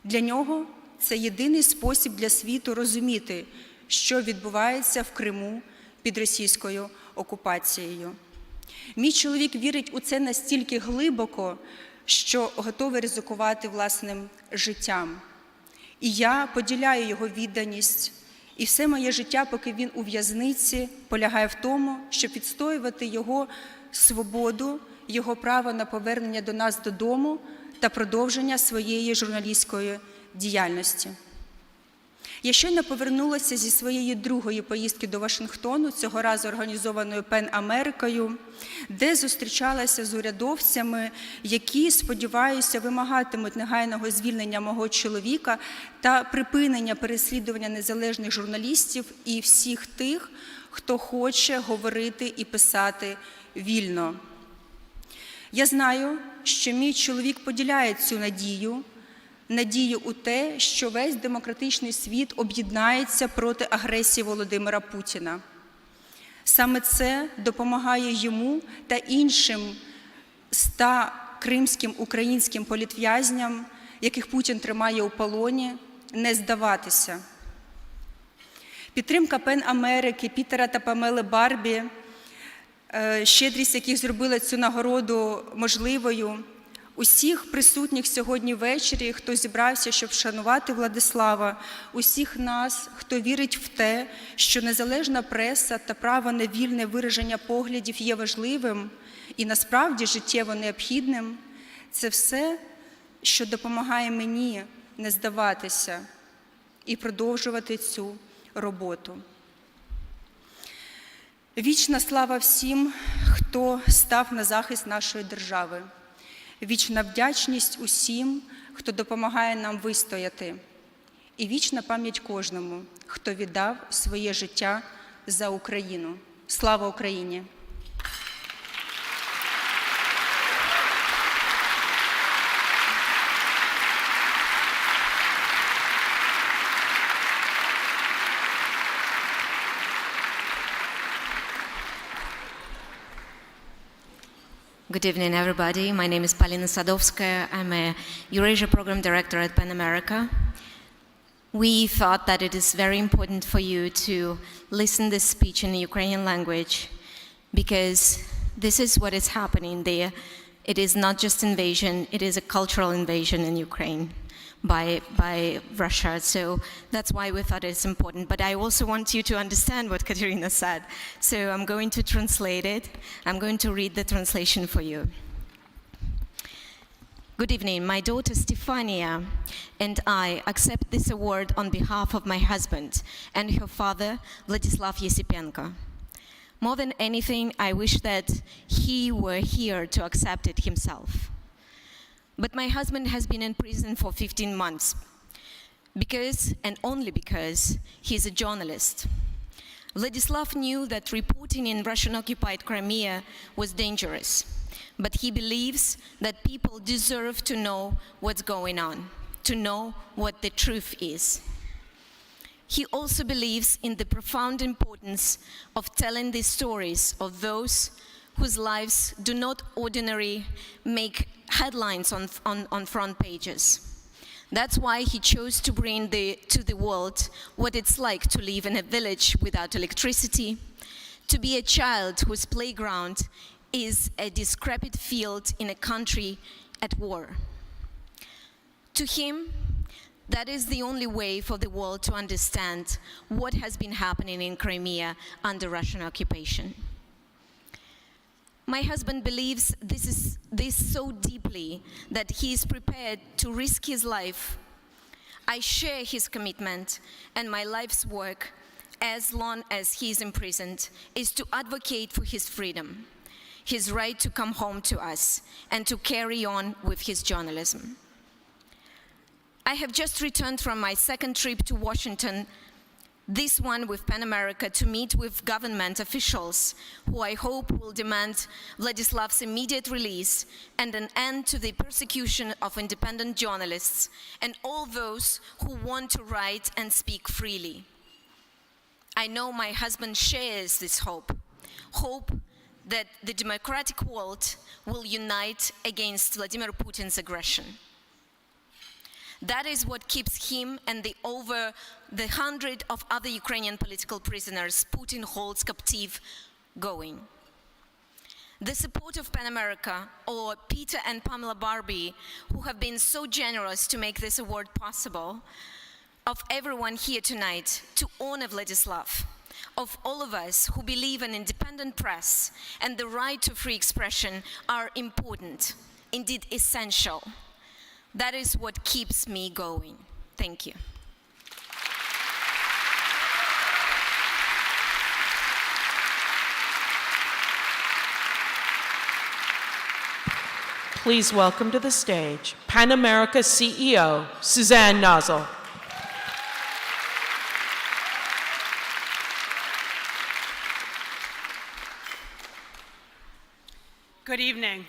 Для нього це єдиний спосіб для світу розуміти, що відбувається в Криму під російською окупацією. Мій чоловік вірить у це настільки глибоко, що готовий ризикувати власним життям. І я поділяю його відданість. І все моє життя, поки він у в'язниці, полягає в тому, щоб відстоювати його свободу, його право на повернення до нас додому та продовження своєї журналістської діяльності. Я щойно повернулася зі своєї другої поїздки до Вашингтону, цього разу організованою PEN Америкою, де зустрічалася з урядовцями, які, сподіваюся, вимагатимуть негайного звільнення мого чоловіка та припинення переслідування незалежних журналістів і всіх тих, хто хоче говорити і писати вільно. Я знаю, що мій чоловік поділяє цю надію у те, що весь демократичний світ об'єднається проти агресії Володимира Путіна. Саме це допомагає йому та іншим 100 кримським українським політв'язням, яких Путін тримає у полоні, не здаватися. Підтримка PEN Америки, Пітера та Памели Барбі, щедрість яких зробила цю нагороду можливою, усіх присутніх сьогодні ввечері, хто зібрався, щоб вшанувати Владислава, усіх нас, хто вірить в те, що незалежна преса та право на вільне вираження поглядів є важливим і насправді життєво необхідним, це все, що допомагає мені не здаватися і продовжувати цю роботу. Вічна слава всім, хто став на захист нашої держави. Вічна вдячність усім, хто допомагає нам вистояти. І вічна пам'ять кожному, хто віддав своє життя за Україну. Слава Україні! Good evening, everybody. My name is Polina Sadovskaya. I'm a Eurasia Program Director at PEN America. We thought that it is very important for you to listen this speech in the Ukrainian language because this is what is happening there. It is not just invasion, it is a cultural invasion in Ukraine by Russia. So that's why we thought it's important. But I also want you to understand what Katerina said. So I'm going to translate it. I'm going to read the translation for you. Good evening. My daughter Stefania and I accept this award on behalf of my husband and her father, Vladislav Yesipenko. More than anything, I wish that he were here to accept it himself. But my husband has been in prison for 15 months because, and only because, he's a journalist. Vladislav knew that reporting in Russian-occupied Crimea was dangerous, but he believes that people deserve to know what's going on, to know what the truth is. He also believes in the profound importance of telling the stories of those whose lives do not ordinarily make headlines on front pages. That's why he chose to bring to the world what it's like to live in a village without electricity, to be a child whose playground is a decrepit field in a country at war. To him, that is the only way for the world to understand what has been happening in Crimea under Russian occupation. My husband believes this so deeply that he is prepared to risk his life. I share his commitment, and my life's work, as long as he is imprisoned, is to advocate for his freedom, his right to come home to us, and to carry on with his journalism. I have just returned from my second trip to Washington, this one with PEN America, to meet with government officials who I hope will demand Vladislav's immediate release and an end to the persecution of independent journalists and all those who want to write and speak freely. I know my husband shares this hope that the democratic world will unite against Vladimir Putin's aggression. That is what keeps him and the over 100 of other Ukrainian political prisoners Putin holds captive going. The support of PEN America, or Peter and Pamela Barbie, who have been so generous to make this award possible, of everyone here tonight to honor Vladislav, of all of us who believe in independent press and the right to free expression are important, indeed essential. That is what keeps me going. Thank you. Please welcome to the stage PEN America CEO, Suzanne Nozzle. Good evening.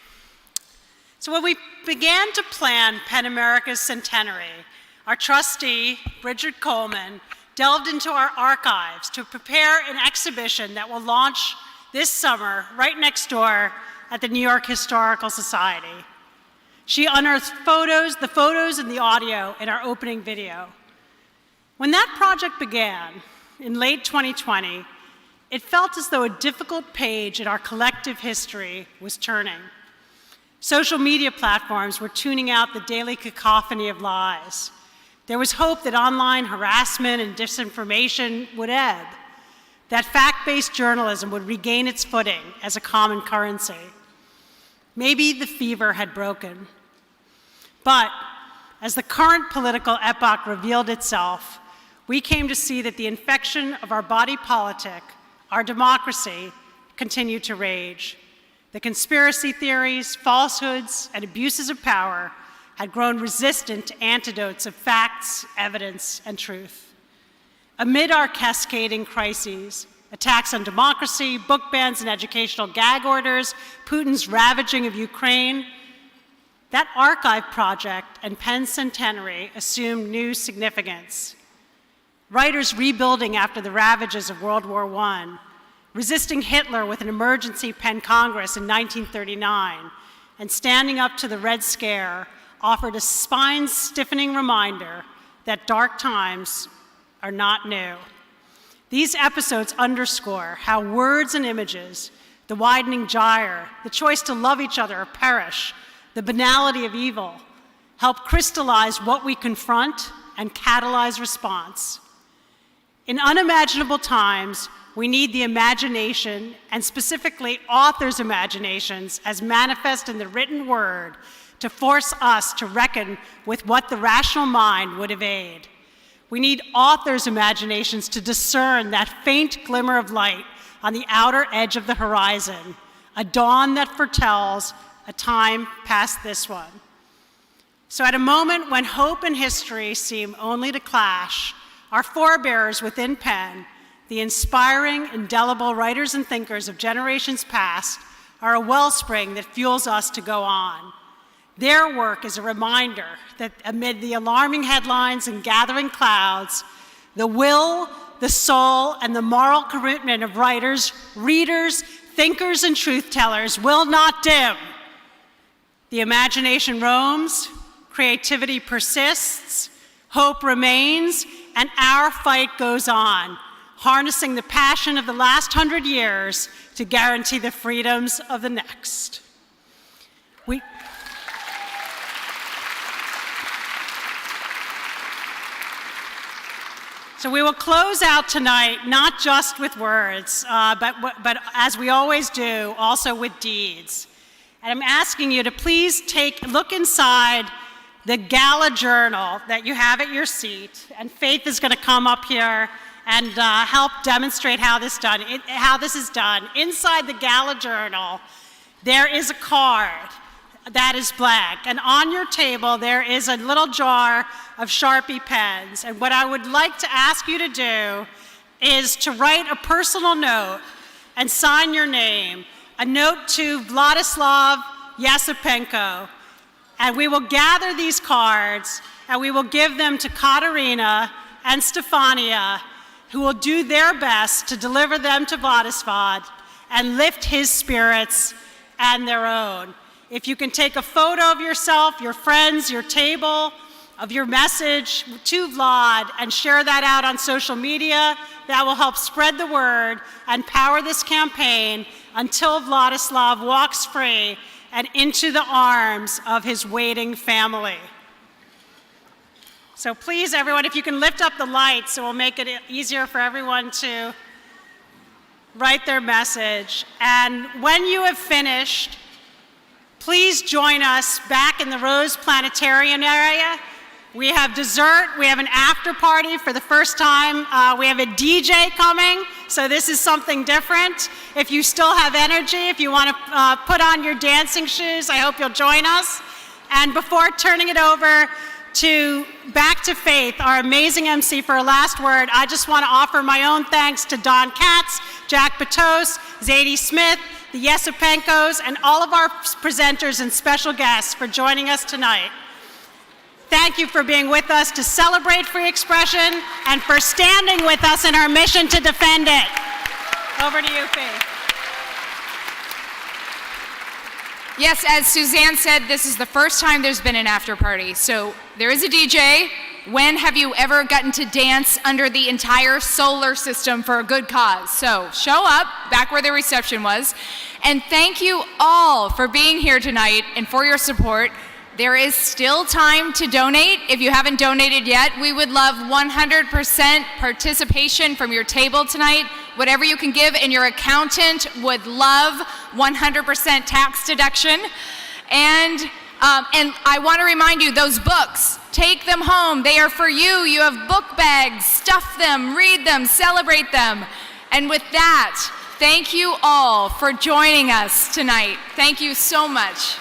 So when we began to plan PEN America's centenary, our trustee, Bridget Coleman, delved into our archives to prepare an exhibition that will launch this summer right next door at the New York Historical Society. She unearthed the photos and the audio in our opening video. When that project began in late 2020, it felt as though a difficult page in our collective history was turning. Social media platforms were tuning out the daily cacophony of lies. There was hope that online harassment and disinformation would ebb, that fact-based journalism would regain its footing as a common currency. Maybe the fever had broken. But as the current political epoch revealed itself, we came to see that the infection of our body politic, our democracy, continued to rage. The conspiracy theories, falsehoods, and abuses of power had grown resistant to antidotes of facts, evidence, and truth. Amid our cascading crises, attacks on democracy, book bans and educational gag orders, Putin's ravaging of Ukraine, that archive project and PEN Centenary assumed new significance. Writers rebuilding after the ravages of World War I, resisting Hitler with an emergency PEN Congress in 1939, and standing up to the Red Scare offered a spine-stiffening reminder that dark times are not new. These episodes underscore how words and images, the widening gyre, the choice to love each other or perish, the banality of evil, help crystallize what we confront and catalyze response. In unimaginable times, we need the imagination, and specifically authors' imaginations, as manifest in the written word, to force us to reckon with what the rational mind would evade. We need authors' imaginations to discern that faint glimmer of light on the outer edge of the horizon, a dawn that foretells a time past this one. So at a moment when hope and history seem only to clash, our forebears within PEN, the inspiring, indelible writers and thinkers of generations past, are a wellspring that fuels us to go on. Their work is a reminder that amid the alarming headlines and gathering clouds, the will, the soul, and the moral commitment of writers, readers, thinkers, and truth-tellers will not dim. The imagination roams, creativity persists, hope remains, and our fight goes on, harnessing the passion of the last 100 years to guarantee the freedoms of the next. So we will close out tonight not just with words, but as we always do, also with deeds. And I'm asking you to please look inside the gala journal that you have at your seat, and Faith is going to come up here and help demonstrate how this is done. Inside the gala journal, there is a card that is blank, and on your table there is a little jar of Sharpie pens. And what I would like to ask you to do is to write a personal note and sign your name, a note to Vladislav Yasipenko. And we will gather these cards and we will give them to Katerina and Stefania, who will do their best to deliver them to Vladislav and lift his spirits and their own. If you can take a photo of yourself, your friends, your table, of your message to Vlad and share that out on social media, that will help spread the word and power this campaign until Vladislav walks free and into the arms of his waiting family. So please, everyone, if you can lift up the lights, it will make it easier for everyone to write their message. And when you have finished, please join us back in the Rose Planetarium area. We have dessert, we have an after party for the first time. We have a DJ coming, so this is something different. If you still have energy, if you want to put on your dancing shoes, I hope you'll join us. And before turning it over back to Faith, our amazing MC, for a last word, I just want to offer my own thanks to Don Katz, Jack Patos, Zadie Smith, the Yesipenkos, and all of our presenters and special guests for joining us tonight. Thank you for being with us to celebrate free expression and for standing with us in our mission to defend it. Over to you, Faith. Yes, as Suzanne said, this is the first time there's been an after party. So there is a DJ. When have you ever gotten to dance under the entire solar system for a good cause? So show up back where the reception was. And thank you all for being here tonight and for your support. There is still time to donate. If you haven't donated yet, we would love 100% participation from your table tonight. Whatever you can give, and your accountant would love 100% tax deduction. And I want to remind you, those books, take them home. They are for you. You have book bags. Stuff them, read them, celebrate them. And with that, thank you all for joining us tonight. Thank you so much.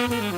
you.